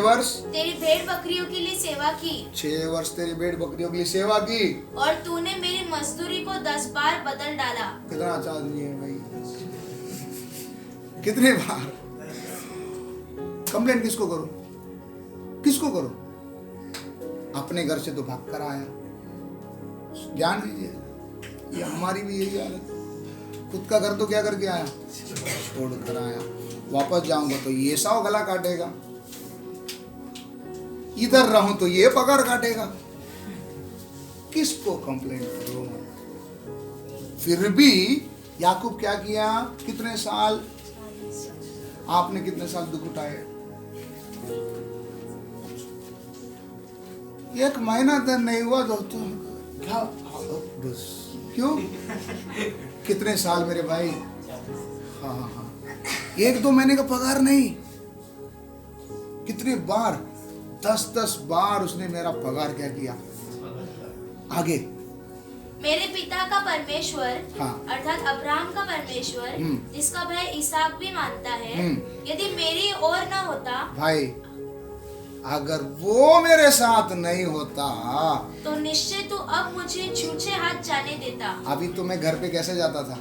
वर्ष तेरी भेड़ बकरियों के लिए सेवा की। 6 वर्ष तेरी भेड़ बकरियों के लिए सेवा की, और तूने मेरी मजदूरी को 10 बार बदल डाला। कितना अच्छा आदमी है भाई, कितने बार। कंप्लेंट किसको करो, किसको करो, अपने घर से तो भाग कर आया। ध्यान दीजिए, ये हमारी भी यही हालत, खुद का घर तो क्या करके आया, छोड़ कर आया। वापस जाऊंगा तो ये 100 गला काटेगा, इधर रहूं तो ये पगार काटेगा, किसको कंप्लेंट करो। फिर भी याकूब क्या किया, कितने साल, आपने कितने साल दुख उठाए, 1 महीना तक नहीं हुआ दोस्तों, क्या क्यों, कितने साल मेरे भाई, हाँ हाँ हाँ, 1-2 महीने का पगार नहीं, कितने बार, 10-10 बार उसने मेरा पगार क्या किया। आगे मेरे पिता का परमेश्वर, हाँ। अर्थात अब्राहम का परमेश्वर, जिसका भाई इसहाक भी मानता है, यदि मेरी ओर न होता, भाई अगर वो मेरे साथ नहीं होता तो निश्चय तू अब मुझे छूछे हाथ जाने देता। अभी तो मैं घर पे कैसे जाता था,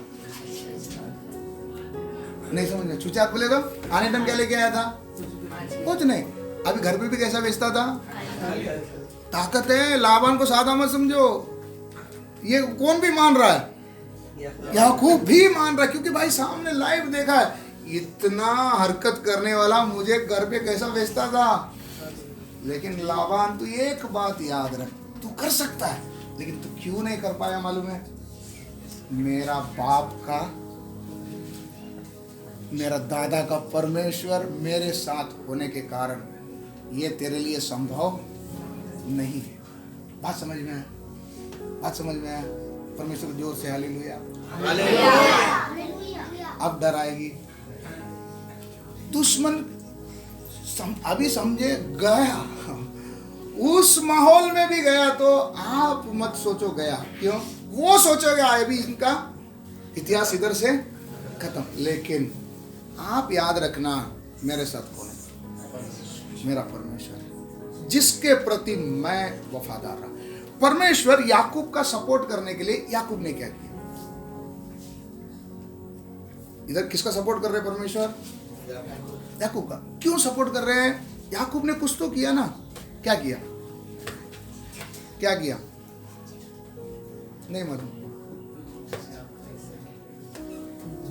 नहीं समझ, छूछे हाथ बोले तो आने टाइम क्या लेके आया था, कुछ नहीं। अभी घर पे भी कैसा बेचता था, ताकत है। लाबान को सादा मत समझो, ये कौन भी मान रहा है, याकूब भी मान रहा है, क्योंकि भाई सामने लाइव देखा है, इतना हरकत करने वाला मुझे घर पे कैसा बेचता था। लेकिन लाबान, तू एक बात याद रख, तू कर सकता है, लेकिन तू क्यों नहीं कर पाया मालूम है, मेरा बाप का, मेरा दादा का परमेश्वर मेरे साथ होने के कारण ये तेरे लिए संभव नहीं है। बात समझ में आया, बात समझ में आया। परमेश्वर जोर से हालेलुया। अब डर आएगी, दुश्मन अभी समझे गया, उस माहौल में भी गया, तो आप मत सोचो गया, क्यों, वो सोचोगे अभी इनका इतिहास इधर से खत्म। लेकिन आप याद रखना, मेरे साथ कौन है, मेरा परमेश्वर है, जिसके प्रति मैं वफादार रहा। परमेश्वर याकूब का सपोर्ट करने के लिए, याकूब ने क्या किया, इधर किसका सपोर्ट कर रहे हैं परमेश्वर, याकूब का। क्यों सपोर्ट कर रहे हैं, याकूब ने कुछ तो किया ना, क्या किया, क्या किया, नहीं मालूम,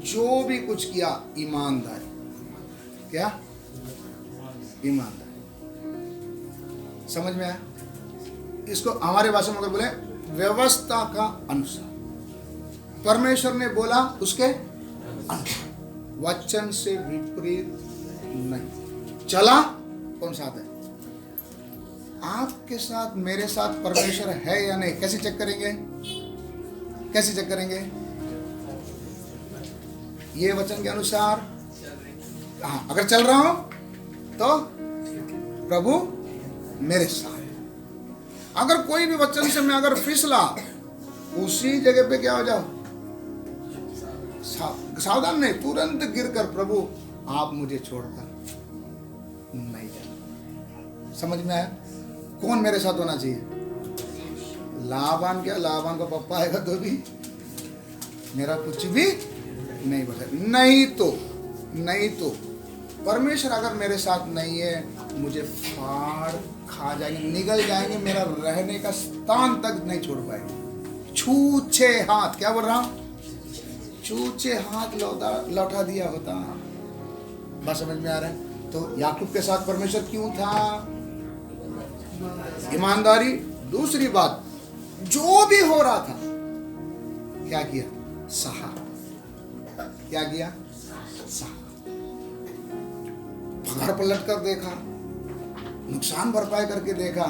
जो भी कुछ किया ईमानदारी, क्या ईमानदारी, समझ में आया। इसको हमारे भाषा में अगर बोले, व्यवस्था का अनुसार, परमेश्वर ने बोला उसके अनुसार, वचन से विपरीत नहीं चला। कौन साथ है, आपके साथ, मेरे साथ परमेश्वर है या नहीं, कैसे चेक करेंगे, कैसे चेक करेंगे, ये वचन के अनुसार। हाँ, अगर चल रहा हूं तो प्रभु मेरे साथ, अगर कोई भी वचन से मैं अगर फिसला, उसी जगह पे क्या हो जाओ, सावधान नहीं, तुरंत गिरकर प्रभु आप मुझे छोड़कर नहीं जाना। समझ में आया? कौन मेरे साथ होना चाहिए? लाबान क्या, लाबान का पप्पा आएगा तो भी मेरा कुछ भी नहीं बचा। नहीं तो परमेश्वर अगर मेरे साथ नहीं है, मुझे फाड़ खा जाएंगे, निगल जाएंगे, मेरा रहने का स्थान तक नहीं छोड़ पाएंगे। छूछे हाथ, क्या बोल रहा हूं? छूछे हाथ लौटा दिया होता। बात समझ में आ रहा है? तो याकूब के साथ परमेश्वर क्यों था? ईमानदारी। दूसरी बात, जो भी हो रहा था क्या किया? सहा। क्या किया? सहा। पगार पलट कर देखा, नुकसान भरपाई करके देखा,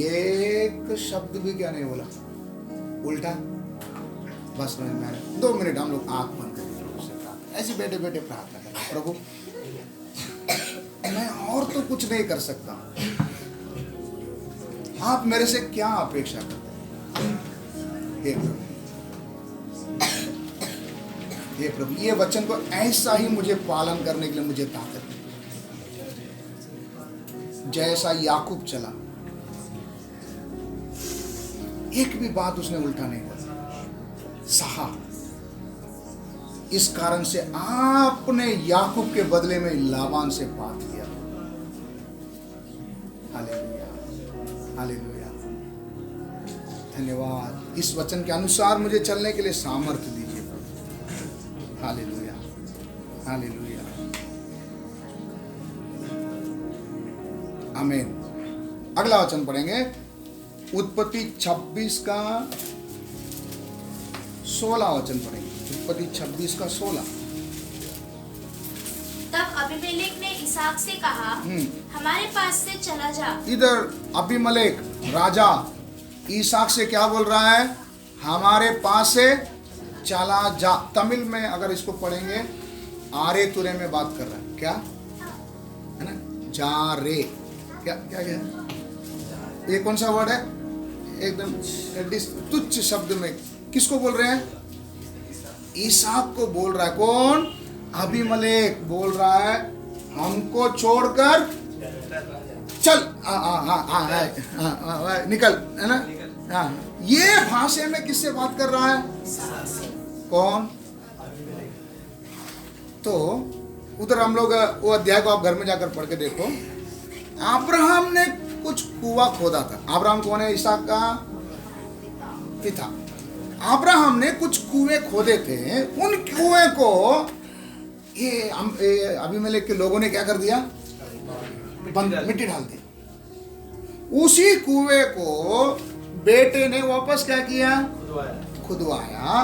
एक शब्द भी क्या नहीं बोला, उल्टा। बस में 2 मिनट हम लोग आंख बंद करके ऐसे बैठे बैठे प्रार्थना करें, प्रभु मैं और तो कुछ नहीं कर सकता, आप मेरे से क्या अपेक्षा करते हैं? हे प्रभु, ये वचन को ऐसा ही मुझे पालन करने के लिए मुझे ताकत दे, जैसा याकूब चला, एक भी बात उसने उल्टा नहीं करा, सहा। इस कारण से आपने याकूब के बदले में लाबान से बात किया। हालेलुया, हालेलुया, धन्यवाद। इस वचन के अनुसार मुझे चलने के लिए सामर्थ्य दीजिए प्रभु। हालेलुया, हालेलुया, आमीन। अगला वचन पढ़ेंगे, उत्पत्ति 26 का 16 वचन पढ़ेंगे। उत्पत्ति 26 का 16। तब अबीमेलेक ने इसहाक से कहा, हमारे पास से चला जा। इधर अबीमेलेक राजा इसहाक से क्या बोल रहा है? हमारे पास से चला जा। तमिल में अगर इसको पढ़ेंगे, आरे तुरे में बात कर रहा है, क्या है ना? जा रे, क्या क्या क्या, ये कौन सा वर्ड है? एकदम तुच्छ शब्द में किसको बोल रहे हैं? इसहाक को बोल रहा है। कौन? अबीमेलेक बोल रहा है, हमको छोड़कर चल, निकल, है ना? ये भाषा में किससे बात कर रहा है? कौन? तो उधर हम लोग वो अध्याय को आप घर में जाकर पढ़ के देखो। अब्राहम ने कुछ कुआं खोदा था। अब्राहम कौन है? इसहाक का पिता। अब्राहम ने कुछ कुएं खोदे थे। उन कुएं को ये अबीमेलेक के लोगों ने क्या कर दिया? मिट्टी डाल दी। उसी कुएं को बेटे ने वापस क्या किया? खुदवाया।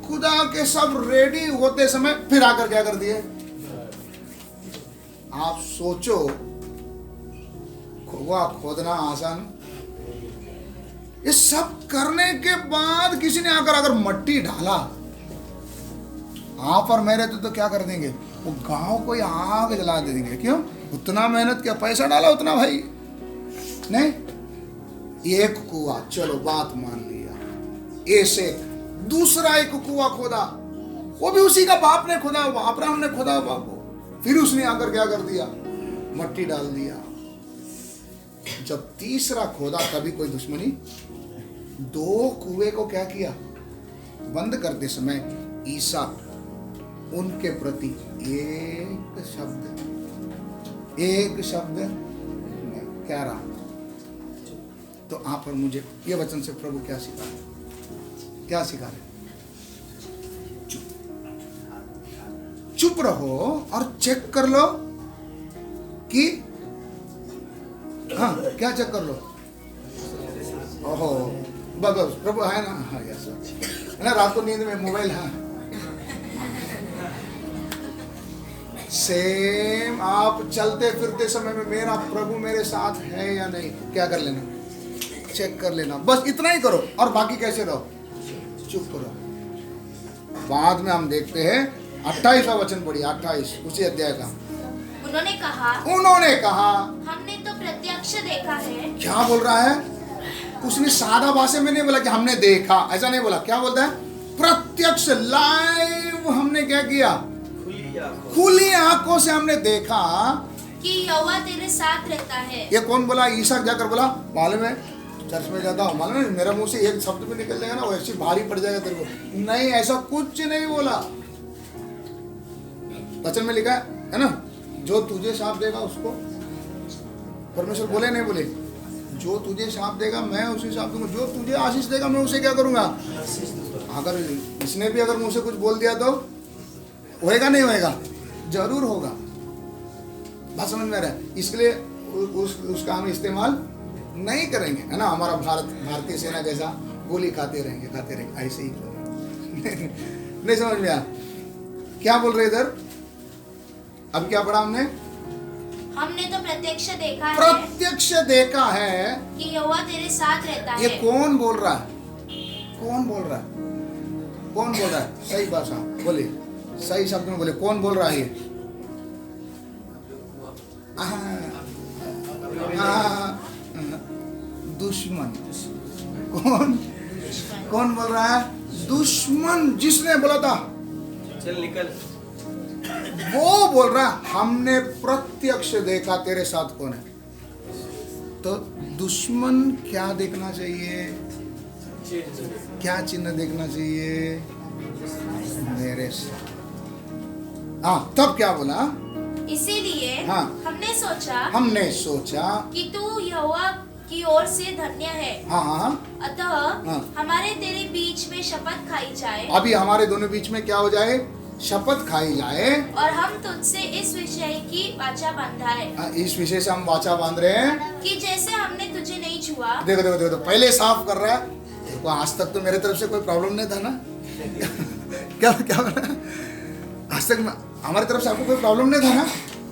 खुदा के सब रेडी होते समय फिर आकर क्या कर दिए? आप सोचो, कुआं खोदना आसान, ये सब करने के बाद किसी ने आकर अगर मट्टी डाला, आप और मेरे तो क्या कर देंगे? वो गांव को ही आग जला देंगे। क्यों? उतना मेहनत किया, पैसा डाला उतना, भाई नहीं। एक कुआं, चलो बात मान लिया। ऐसे दूसरा एक कुआं खोदा, वो भी उसी का बाप ने खोदा, अब्राहम ने खोदा बाप को। फिर उसने आकर क्या कर दिया? मट्टी डाल दिया। जब तीसरा खोदा तभी कोई दुश्मनी। 2 कुएं को क्या किया? बंद करते समय इसहाक उनके प्रति एक शब्द नहीं कह रहा। तो आप और मुझे ये वचन से प्रभु क्या सिखा रहे? क्या सिखा रहे? चुप रहो और चेक कर लो कि हाँ, क्या चेक कर लो? ओहो, बस प्रभु है ना? हाँ, यस, है ना? रात को नींद में मोबाइल है। सेम आप चलते फिरते समय में मेरा प्रभु मेरे साथ है या नहीं, क्या कर लेना? चेक कर लेना। बस इतना ही करो और बाकी कैसे रहो? चुप करो। बाद में हम देखते हैं 28वां वचन पढ़िए, 28 उसी अध्याय का। उन्होंने कहा हमने तो प्रत्यक्ष प्रत्यक्ष देखा है। क्या बोल रहा है? उसने सादा भाषा में नहीं बोला कि हमने देखा, ऐसा नहीं बोला। क्या बोलता है? प्रत्यक्ष, लाइव हमने क्या किया? खुली आंखों से हमने देखा कि यहोवा तेरे साथ रहता है। ये कौन बोला? ईसा जाकर बोला, मालूम है चर्च में जाता हूँ, मालूम है मेरा मुंह से एक शब्द भी निकल जाएगा ना, वो ऐसी भारी पड़ जाएगा तेरे को। नहीं, ऐसा कुछ नहीं बोला। वचन में लिखा है ना, जो तुझे शाप देगा उसको परमेश्वर बोले नहीं बोले? जो तुझे शाप देगा मैं उसे शाप दूंगा, जो तुझे आशीष देगा मैं उसे क्या करूंगा? अगर इसने भी अगर मुझसे कुछ बोल दिया तो होएगा नहीं होएगा? जरूर होगा। बात समझ में आ रहा है? इसके लिए उसका हम इस्तेमाल नहीं करेंगे, है ना। हमारा भारतीय सेना जैसा गोली खाते रहेंगे ऐसे ही नहीं समझ में आया क्या बोल रहे इधर? अब क्या पढ़ा हमने तो प्रत्यक्ष देखा है, प्रत्यक्ष देखा है कि यहोवा तेरे साथ रहता है। ये कौन बोल रहा है? कौन बोल रहा है? कौन बोल रहा है? सही भाषा बोले, सही शब्द में बोले, कौन बोल रहा है ये? दुश्मन। कौन बोल रहा है? दुश्मन। जिसने बोला था चल निकल, वो बोल रहा है हमने प्रत्यक्ष देखा तेरे साथ कौन है। तो दुश्मन क्या देखना चाहिए? क्या चिन्ह देखना चाहिए? मेरे से। हाँ, तब क्या बोला? इसीलिए हाँ, हमने सोचा कि तू यहोवा की ओर से धन्य है। हाँ, अतः हाँ, हमारे तेरे बीच में शपथ खाई जाए। अभी हमारे दोनों बीच में क्या हो जाए? शपथ खाई जाए। और हम तुझसे इस विषय की वाचा बांधाए। इस विषय से हम वाचा बांध रहे हैं कि जैसे हमने तुझे नहीं छुआ। देखो देखो देखो, पहले साफ कर रहा है। देखो आज तक तो मेरे तरफ से कोई प्रॉब्लम नहीं था ना क्या क्या आज तक हमारी तरफ से आपको कोई प्रॉब्लम नहीं था ना।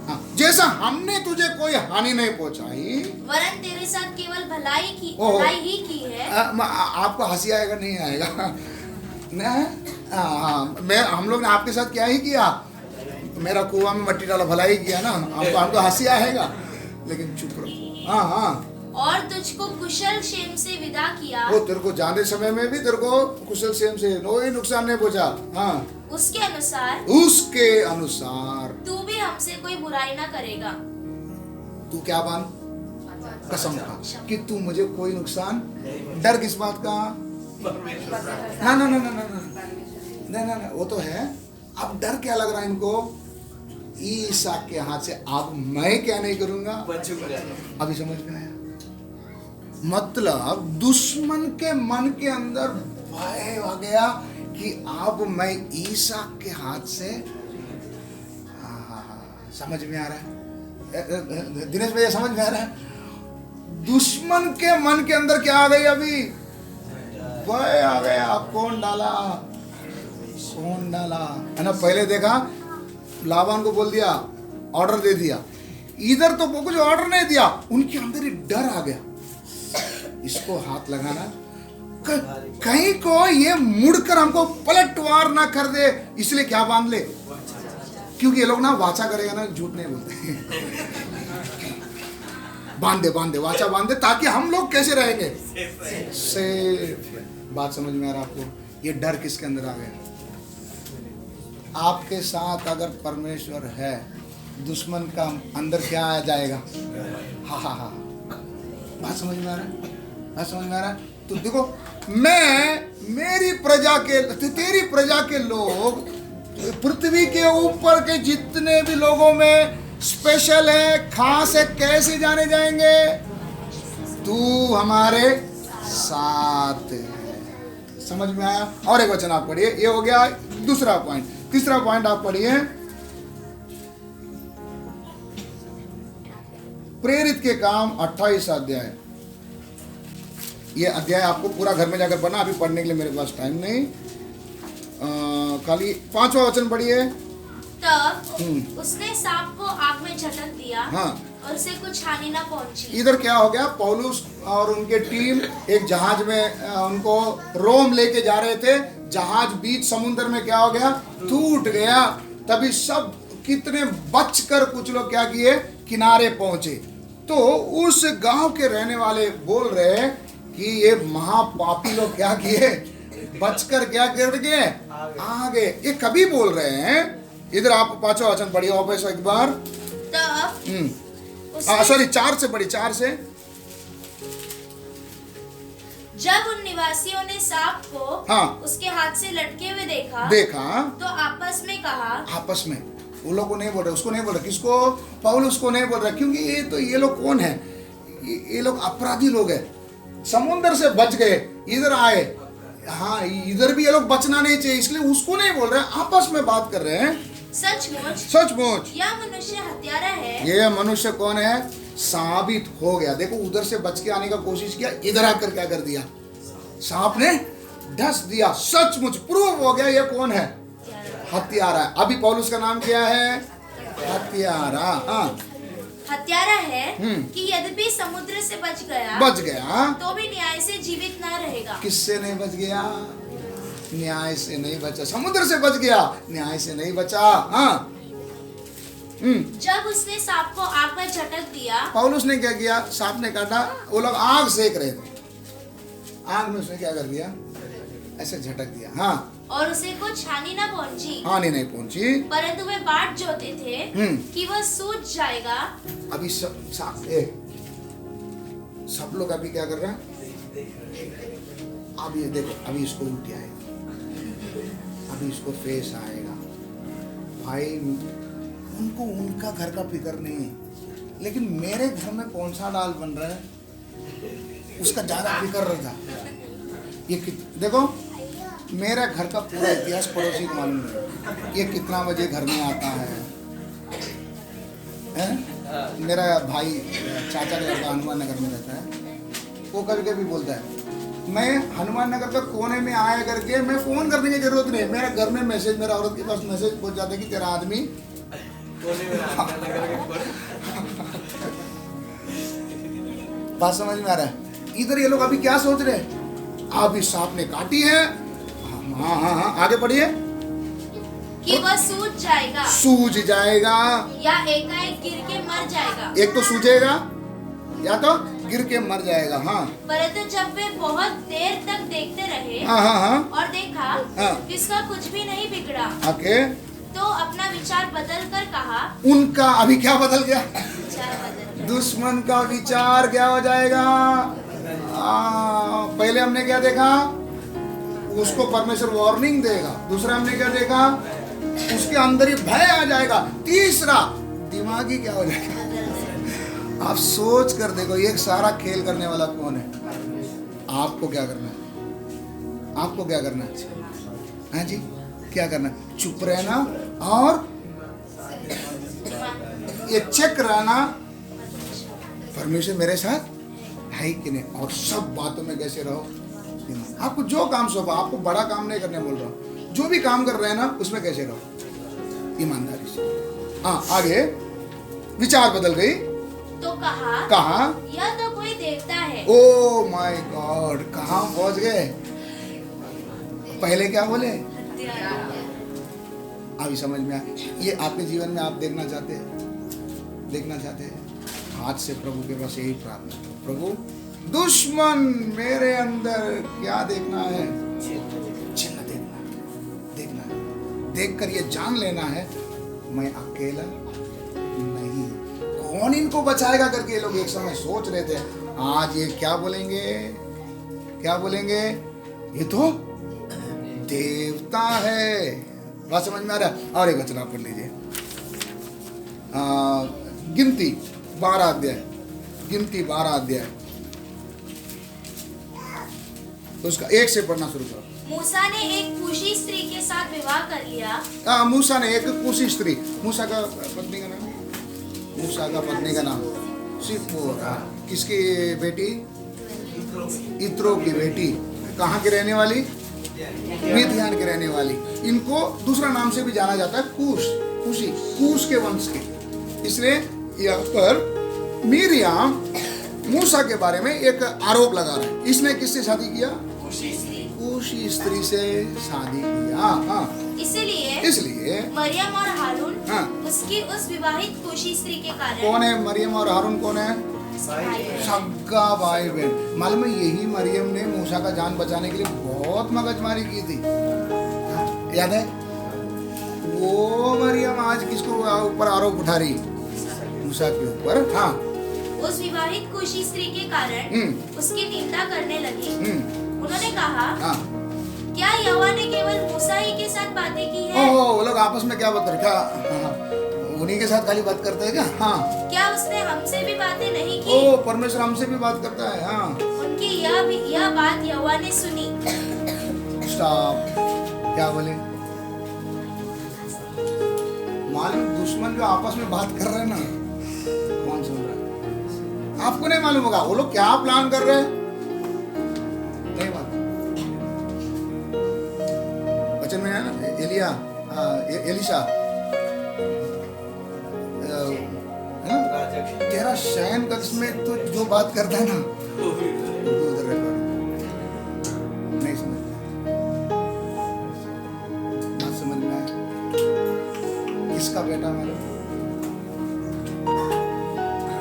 हाँ, जैसा हमने तुझे कोई हानि नहीं पहुंचाई, वरन तेरे साथ केवल भलाई ही की है। आपको हंसी आएगा नहीं आएगा? हम लोग ने आपके साथ क्या ही किया? मेरा कुआं में मट्टी डाला, भलाई किया ना। हमको हंसी आएगा, लेकिन चुप रहो। हाँ हाँ, और तुझको कुशल क्षेम से विदा किया। वो तेरे को जाने समय में भी तेरे को कुशल क्षेम से कोई नुकसान नहीं पहुंचा। हाँ, उसके अनुसार तू भी हमसे कोई बुराई ना करेगा। तू क्या बांध? कसम खा कि तू मुझे कोई नुकसान। डर किस बात का? ना ना ना ना ना ना ना ना, वो तो है। अब डर क्या लग रहा है इनको? ईसा के हाथ से अब मैं क्या नहीं करूंगा? अभी समझ में आया? मतलब दुश्मन के मन के अंदर भय आ गया कि अब मैं ईसा के हाथ से। समझ में आ रहा है दिनेश भैया? समझ में आ रहा है? दुश्मन के मन के अंदर क्या आ गई? अभी भय आ गया। कौन डाला है ना? पहले देखा लाबान को बोल दिया, ऑर्डर दे दिया। इधर तो वो कुछ ऑर्डर नहीं दिया, उनके अंदर ही डर आ गया। इसको हाथ लगाना, कहीं को ये मुड़कर हमको पलटवार ना कर दे, इसलिए क्या बांध ले? क्योंकि ये लोग ना वाचा करेगा ना, झूठ नहीं बोलते। बांध दे वाचा बांध दे, ताकि हम लोग कैसे रहेंगे? सेफ। बात समझ में आ रहा आपको? ये डर किसके अंदर आ गया? आपके साथ अगर परमेश्वर है, दुश्मन का अंदर क्या आ जाएगा? हा हा हा। बात समझ में आ रहा है? बात समझ में आ रहा है? तो देखो, मेरी प्रजा के, तेरी प्रजा के लोग, पृथ्वी के ऊपर के जितने भी लोगों में स्पेशल है, खास है, कैसे जाने जाएंगे? तू हमारे साथ है। समझ में आया? और एक वचन आप पढ़िए, ये हो गया दूसरा पॉइंट। तीसरा पॉइंट आप पढ़िए, प्रेरित के काम 28 अध्याय। ये अध्याय आपको पूरा घर में जाकर पढ़ना, अभी पढ़ने के लिए मेरे पास टाइम नहीं। खाली 5वां वचन पढ़िए। तब उसने सांप को आग में झटक दिया। हाँ, और उसे कुछ हानि ना पहुंची। इधर क्या हो गया? पौलुस और उनके टीम एक जहाज में उनको रोम लेके जा रहे थे। जहाज बीच समुद्र में क्या हो गया? टूट गया। तभी सब कितने बचकर कुछ लोग क्या किए? किनारे पहुंचे। तो उस गांव के रहने वाले बोल रहे हैं कि ये महापापी लोग क्या किए, बचकर क्या कर गए, आगे। ये कभी बोल रहे हैं, इधर आप 5वां वचन पढ़िए वापस एक बार। तब सॉरी 4 से पढ़िए, 4 से। जब उन निवासियों ने सांप को हाँ। उसके हाथ से लटके हुए देखा तो आपस में कहा, आपस में वो लोग को नहीं बोल रहे, उसको नहीं बोल रहे, किसको, पौलुस को नहीं बोल रहे, क्योंकि ये लोग कौन है, ये लोग अपराधी लोग हैं, समुद्र से बच गए, इधर आए, हाँ इधर भी ये लोग बचना नहीं चाहिए, इसलिए उसको नहीं बोल रहे, आपस में बात कर रहे हैं। सचमुच यह मनुष्य हत्यारा है। ये मनुष्य कौन है, साबित हो गया। देखो उधर से बच के आने का कोशिश किया, इधर आकर क्या कर दिया, सांप ने डस दिया, सचमुच प्रूव हो गया ये कौन है, हत्यारा है। अभी पौलुस का नाम क्या है, हत्यारा। हाँ हत्यारा है कि यद्यपि समुद्र से बच गया तो भी न्याय से जीवित न रहेगा। किससे नहीं बच गया, न्याय से नहीं बचा, समुद्र से बच गया, न्याय से नहीं बचा। हाँ जब उसने सांप को आग में झटक दिया, पौलुस ने क्या किया, सांप ने काटा, वो लोग आग सेक रहे थे, आग में उसने क्या कर दिया, ऐसे झटक दिया। हाँ और उसे कुछ हानि न पहुंची, हानि नहीं पहुंची, परंतु वे बाट जोते थे कि वह सूझ जाएगा। अभी सब लोग अभी क्या कर रहे हैं, अब ये देखो, अभी इसको उल्टी आएगा, अभी इसको फेस आएगा। भाई उनको उनका घर का फिक्र नहीं है, लेकिन मेरे घर में कौन सा दाल बन रहा है उसका ज्यादा फिक्र रहता। ये देखो मेरा घर का पूरा इतिहास पड़ोसी को मालूम है, ये कितना बजे घर में आता है? मेरा भाई चाचा का लड़का हनुमान नगर में रहता है, वो करके भी बोलता है मैं हनुमान नगर का कोने में आया करके, मैं फोन करने की जरूरत नहीं, मेरा घर में मैसेज, मेरा औरत के पास मैसेज पहुंच जाता है कि तेरा आदमी बात समझ में आ रहा है। इधर ये लोग अभी क्या सोच रहे हैं, अभी सांप ने काटी है। हाँ आगे बढ़िए, कि वह सूझ जाएगा या एकाएक गिर के मर जाएगा। एक तो सूझेगा या तो गिर के मर जाएगा। हाँ परंतु जब वे बहुत देर तक देखते रहे और देखा कि इसका कुछ भी नहीं बिगड़ा, तो अपना विचार बदल कर कहा, उनका अभी क्या बदल गया, दुश्मन का विचार क्या हो जाएगा। पहले हमने क्या देखा, उसको परमेश्वर वार्निंग देगा, दूसरा हमने क्या देखा, उसके अंदर ही भय आ जाएगा, तीसरा दिमागी क्या हो जाएगा। आप सोच कर देखो, ये सारा खेल करने वाला कौन है, आपको क्या करना है, आपको क्या करना है, हाँ जी क्या करना, चुप रहना और ये चेक रहना, परमेश्वर मेरे साथ है कि नहीं, और सब बातों में कैसे रहो। आपको जो काम सौंपा, आपको बड़ा काम नहीं करने बोल रहा हूँ, जो भी काम कर रहे हैं ना उसमें कैसे रहो, ईमानदारी से। हाँ आगे, विचार बदल गई तो कहा यह तो कोई देवता है। ओ माय गॉड, कहाँ पहुंच गए, पहले क्या बोले, अभी समझ में आया। ये आपके जीवन में आप देखना चाहते हैं, आज से प्रभु के पास यही प्रार्थना, प्रभु दुश्मन मेरे अंदर क्या देखना है, चिन्ह देखना, देखकर ये जान लेना है मैं अकेला नहीं, कौन इनको बचाएगा करके ये लोग एक समय सोच रहे थे। आज ये क्या बोलेंगे, ये तो देवता है। बात समझ में आ रहा है। और एक वचन आप पढ़ लीजिए, गिनती 12 अध्याय, उसका 1 से पढ़ना शुरू करो। मूसा ने एक कूशी स्त्री के साथ विवाह कर लिया। मूसा ने एक कूशी स्त्री, मूसा का पत्नी का नाम सिप्पोरा, किसकी बेटी, इत्रो की बेटी, कहाँ की रहने वाली, मिद्यान के रहने वाली। इनको दूसरा नाम से भी जाना जाता है कूश के वंश के। इसलिए यहाँ पर मिरियाम मूसा के बारे में एक आरोप लगा रहे हैं, इसने किससे शादी किया, कूशी स्त्री से शादी किया। इसलिए मरियम और हारून उसकी उस विवाहित कूशी स्त्री के कारण। कौन है मरियम और हारून, कौन है, सगा भाई बहन। मालूम है यही मरियम ने मूसा का जान बचाने के लिए बहुत मगजमारी की थी, याद है? वो मरियम आज किसको ऊपर आरोप उठा रही? मूसा के ऊपर। हाँ, उस विवाहित कुशी स्त्री के कारण उसकी निंदा करने लगे। उन्होंने कहा, हाँ, क्या यहोवा ने केवल मूसा ही के साथ बातें की है? वो लोग आपस में क्या बात करते? क्या उन्हीं के साथ खाली बात करते हैं क्या? हाँ, क्या उसने हमसे भी बातें नहीं की? ओ परमेश्वर हमसे भी बात करता है। हाँ, उनकी यह बात यहोवा ने सुनी। स्टॉप। क्या बोले? मालूम दुश्मन जो आपस में बात कर रहे हैं ना, कौन सुन रहा है? आपको नहीं मालूम होगा वो लोग क्या प्लान कर रहे हैं? नहीं मालूम। वचन में है ना एलिशा है ना, तेरा शयन कक्ष में तो जो बात करता है ना वो उधर रहता है। नहीं समझ ना, समझ में आया? किसका बेटा मालूम?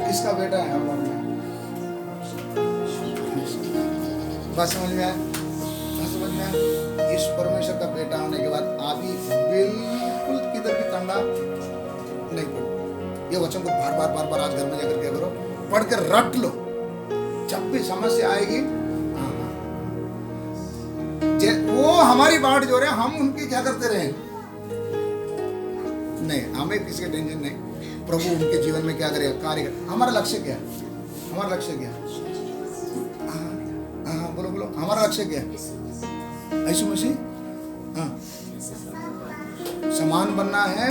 किसका बेटा है? बात समझ में आया? बात समझ में आया? इस परमेश्वर का बेटा होने के बाद आप ही बिल्कुल किधर भी तंगा नहीं पड़े। ये वचन को बार बार आज घर में जाकर क्या करो, पढ़ कर रट लो। जब भी समस्या आएगी, वो हमारी बाट जो रहे हम उनकी क्या करते रहे? नहीं, हमें किसी का टेंशन नहीं। प्रभु उनके जीवन में क्या करेगा, कार्य करेगा। हमारा लक्ष्य क्या है? हमारा लक्ष्य क्या है? हाँ, बोलो बोलो, हमारा लक्ष्य क्या है? यीशु मसीह समान बनना है।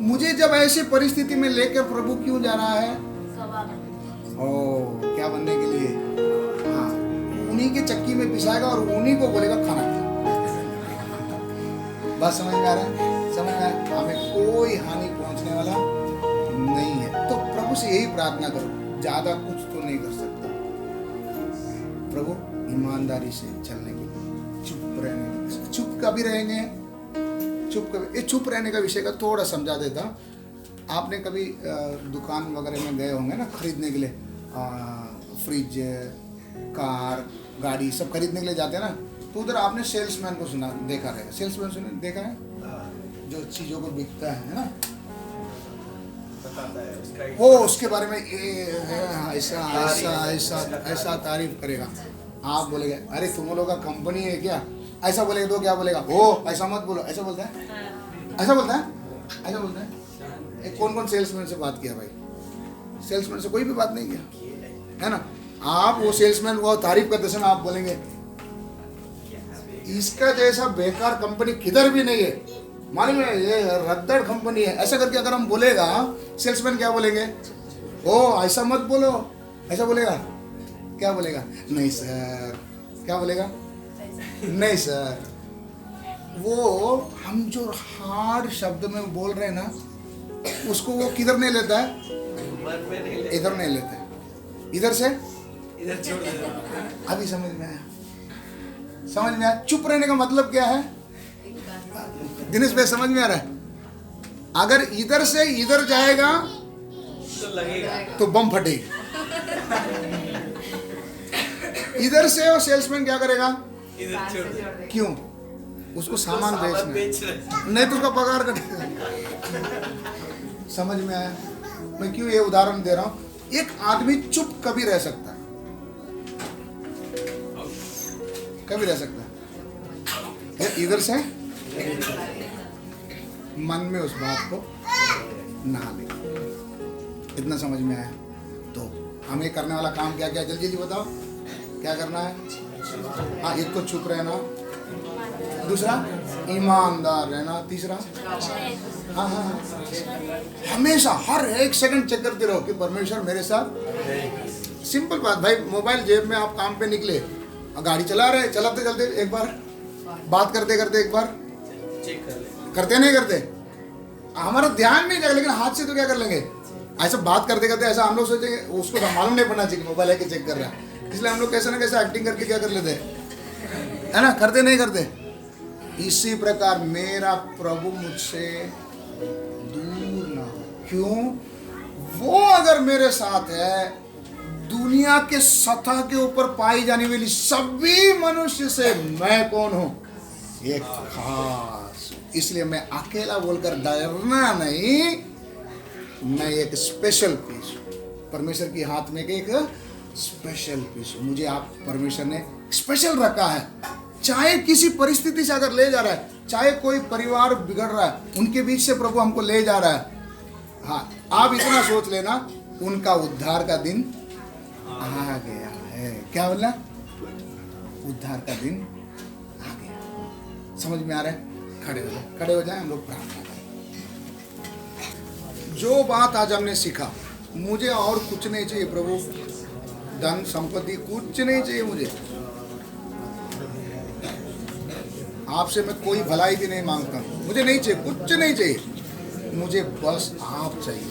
मुझे जब ऐसी परिस्थिति में लेकर प्रभु क्यों जा रहा है? ओ, क्या बनने के लिए? हाँ, उन्हीं के चक्की में पिसाएगा और उन्हीं को बोलेगा खाना खा। बस समझ में आ रहा है? समझ में आ रहा है? हमें कोई हानि पहुंचने वाला नहीं है। तो प्रभु से यही प्रार्थना करो, ज्यादा कुछ तो नहीं कर सकता। प्रभु ईमानदारी से चलने के लिए, चुप रहने के लिए। चुप कभी रहेंगे? चुप रहने का विषय का थोड़ा समझा देता। आपने कभी दुकान वगैरह में गए होंगे ना खरीदने के लिए, फ्रिज, कार, गाड़ी सब खरीदने के लिए जाते हैं ना, तो उधर आपने सेल्समैन को सुना देखा रहेगा। सेल्समैन देखा है जो चीज़ों को बिकता है ना, वो उसके बारे में ऐसा ऐसा ऐसा ऐसा तारीफ करेगा। आप बोलेंगे अरे तुम लोगों का कंपनी है क्या? ऐसा बोलेगा तो क्या बोलेगा? ओ ऐसा मत बोलो। ऐसा बोलता है? ऐसा बोलता है? ऐसा बोलता है? कौन सेल्समैन से बात किया भाई? सेल्समैन से कोई भी बात नहीं किया है ना। आप वो सेल्समैन को तारीफ करते समय आप बोलेंगे इसका जैसा बेकार कंपनी किधर भी नहीं है, मालूम है ये रद्दड़ कंपनी है, ऐसा करके अगर हम बोलेगा सेल्समैन क्या बोलेंगे? ओ ऐसा मत बोलो। ऐसा बोलेगा? क्या बोलेगा? नहीं सर। क्या बोलेगा? नहीं सर। वो हम जो हार्ड शब्द में बोल रहे हैं ना, उसको वो किधर नहीं लेता है? इधर नहीं लेता है, इधर से इधर छोड़ देता। अभी समझ में आया? समझ में आया? चुप रहने का मतलब क्या है? दिनेश भाई समझ में आ रहा है? अगर इधर से इधर जाएगा तो लगेगा, तो बम फटेगी। इधर से वो सेल्समैन क्या करेगा? इधर छोड़ दे। क्यों? उसको सामान बेचना, नहीं तो उसका पगार कटेगा। समझ में आया? मैं क्यों ये उदाहरण दे रहा हूं? एक आदमी चुप कभी रह सकता है, कभी रह सकता है, इधर से मन में उस बात को ना ले। इतना समझ में आया? तो हमें करने वाला काम क्या क्या, जल्दी जल्दी बताओ क्या करना है? हाँ, एक तो चुप रहना, दूसरा ईमानदार रहना, तीसरा हाँ हाँ हमेशा हर एक सेकंड चेक करते रहो कि परमेश्वर मेरे साथ। सिंपल बात भाई, मोबाइल जेब में, आप काम पे निकले, गाड़ी चला रहे, चलाते चलते एक बार, बात करते करते एक बार चेक कर ले। करते नहीं करते? हमारा ध्यान नहीं जाएगा, लेकिन हाथ से तो क्या कर लेंगे? ऐसा बात करते करते ऐसा हम लोग सोचेंगे, उसको मालूम नहीं पड़ना चाहिए मोबाइल है कि चेक कर रहा है, इसलिए हम लोग कैसे ना कैसे एक्टिंग करके क्या कर लेते हैं, है ना? करते नहीं करते? इसी प्रकार मेरा प्रभु मुझसे दूर ना हो। क्यों? वो अगर मेरे साथ है, दुनिया के सतह के ऊपर पाई जाने वाली सभी मनुष्य से मैं कौन हूं? एक खास। इसलिए मैं अकेला बोलकर डरना नहीं, मैं एक स्पेशल पीस हूं। परमेश्वर की हाथ में एक स्पेशल पीस हूं। मुझे आप परमेश्वर ने स्पेशल रखा है। चाहे किसी परिस्थिति से अगर ले जा रहा है, चाहे कोई परिवार बिगड़ रहा है, उनके बीच से प्रभु हमको ले जा रहा है। हाँ, आप इतना सोच लेना, उनका उद्धार का दिन आ गया है। क्या बोला? उद्धार का दिन आ गया। समझ में आ रहा है? खड़े हो जाए, खड़े हो जाए, हम लोग प्रार्थना करें। जो बात आज हमने सीखा, मुझे और कुछ नहीं चाहिए प्रभु, धन संपत्ति कुछ नहीं चाहिए मुझे। आपसे मैं कोई भलाई भी नहीं मांगता, मुझे नहीं चाहिए, कुछ नहीं चाहिए, मुझे बस आप चाहिए।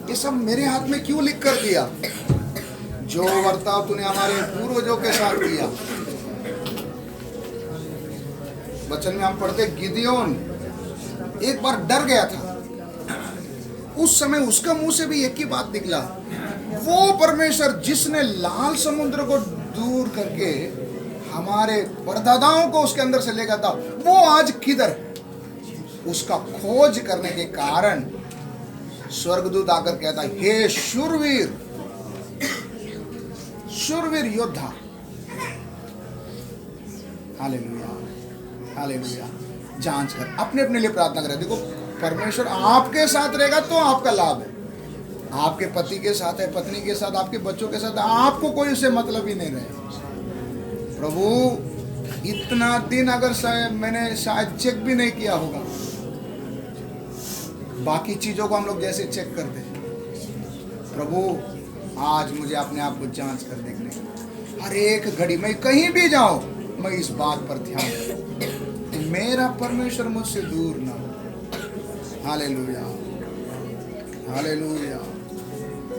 ये सब मेरे हाथ में क्यों लिख कर दिया? जो वर्ताव तूने हमारे पूर्वजों के साथ किया। वचन में हम पढ़ते, गिदियोन एक बार डर गया था। उस समय उसका मुंह से भी एक ही बात निकला, वो परमेश्वर जिसने लाल समुद्र को दूर करके हमारे परदादाओं को उसके अंदर से ले गया था, वो आज किधर? उसका खोज करने के कारण स्वर्गदूत आकर कहता, हे शूरवीर, शूरवीर योद्धा। Hallelujah, hallelujah. जांच कर, अपने अपने लिए प्रार्थना करें। देखो, परमेश्वर आपके साथ रहेगा तो आपका लाभ है। आपके पति के साथ है, पत्नी के साथ, आपके बच्चों के साथ, आपको कोई उससे मतलब ही नहीं रहे। प्रभु, इतना दिन अगर मैंने शायद चेक भी नहीं किया होगा, बाकी चीजों को हम लोग जैसे चेक करते हैं, प्रभु आज मुझे अपने आप को जांच कर देखने, हर एक घड़ी मैं कहीं भी जाऊं, मैं इस बात पर ध्यान दूं कि मेरा परमेश्वर मुझसे दूर ना हो। Hallelujah, hallelujah.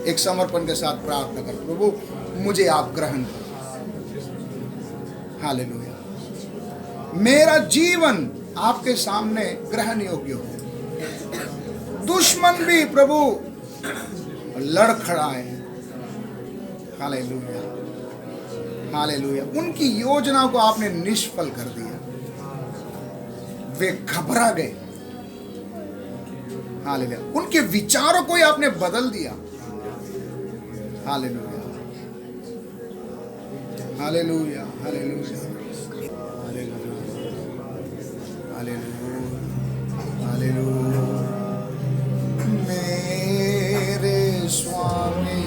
एक समर्पण के साथ प्रार्थना कर, प्रभु मुझे आप ग्रहण करो। हालेलुया। मेरा जीवन आपके सामने ग्रहण योग्य हो। दुश्मन भी प्रभु लड़खड़ाए। Hallelujah, hallelujah. उनकी योजना को आपने निष्फल कर दिया, वे घबरा गए। हालेलुया। उनके विचारों को ही आपने बदल दिया। Hallelujah, hallelujah, hallelujah, hallelujah, hallelujah. मेरे स्वामी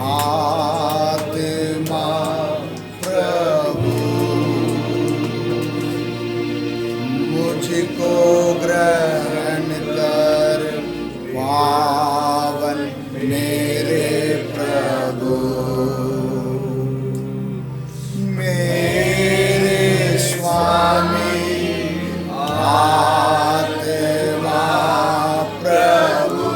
आत्मा प्रभु मुझको ग्रहण कर, पावन मेरे प्रभु। मेरे स्वामी आत्मा प्रभु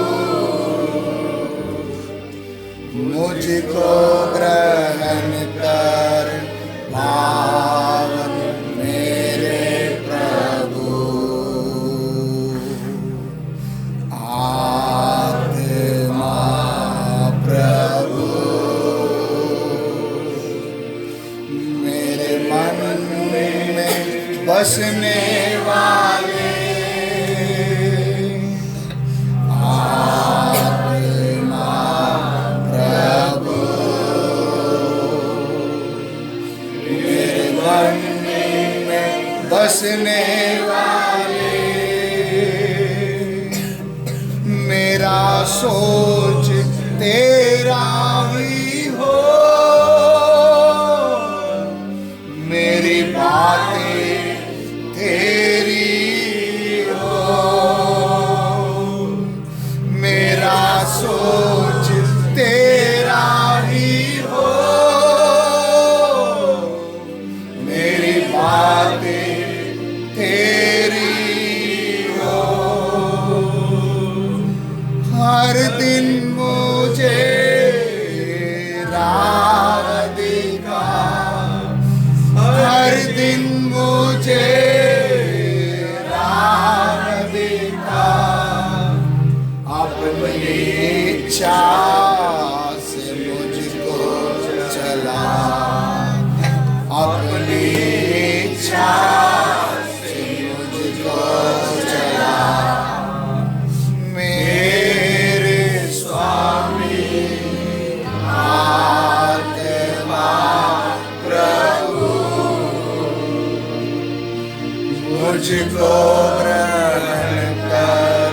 मुझको ग्रहण कर, पावन मेरे प्रभु। आत्मा प्रभु मेरे मन में बसने वाले, आत्मा प्रभु मेरे मन में बसने वाले, मेरा सोच तेरा ही हो, मेरी बातें तेरी हो, मेरा सोच तेरा ही हो, मेरी बातें तेरी हो। हर दिन मुझे राह दिखा, हर दिन मुझे राह दिखा, अपनी इच्छा अपनी इच्छा से मुझको चला। मेरे स्वामी आत्मा प्रभु मुझको ग्रहण कर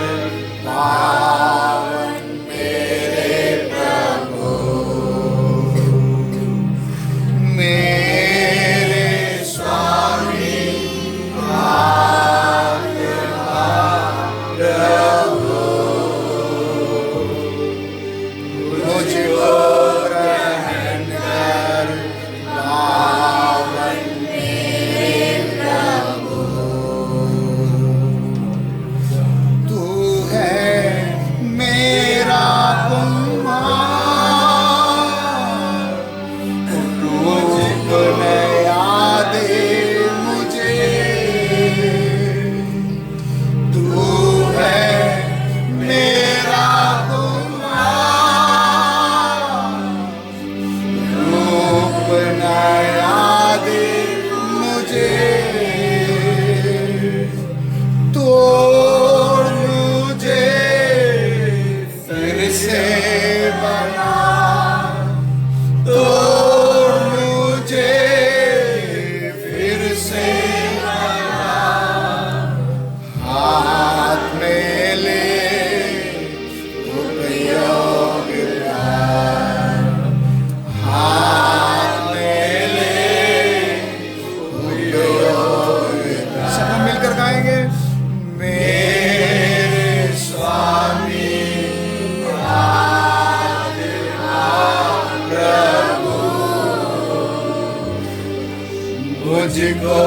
पावन मेरे प्रभु। मेरे स्वामी आत्मा प्रभु मुझको ग्रहण कर पावन मेरे प्रभु। तू है मेरा कुम्हार, रूप नया दे मुझे। तू है मेरा कुम्हार, रूप नया दे मुझे। तोड़ मुझे फिर से बना, तोड़ मुझे फिर से बना। हाथ में ले उपयोग कर, हाथ में ले उपयोग कर। सब हम मिलकर गाएंगे। मेरे स्वामी आत्मा प्रभु मुझको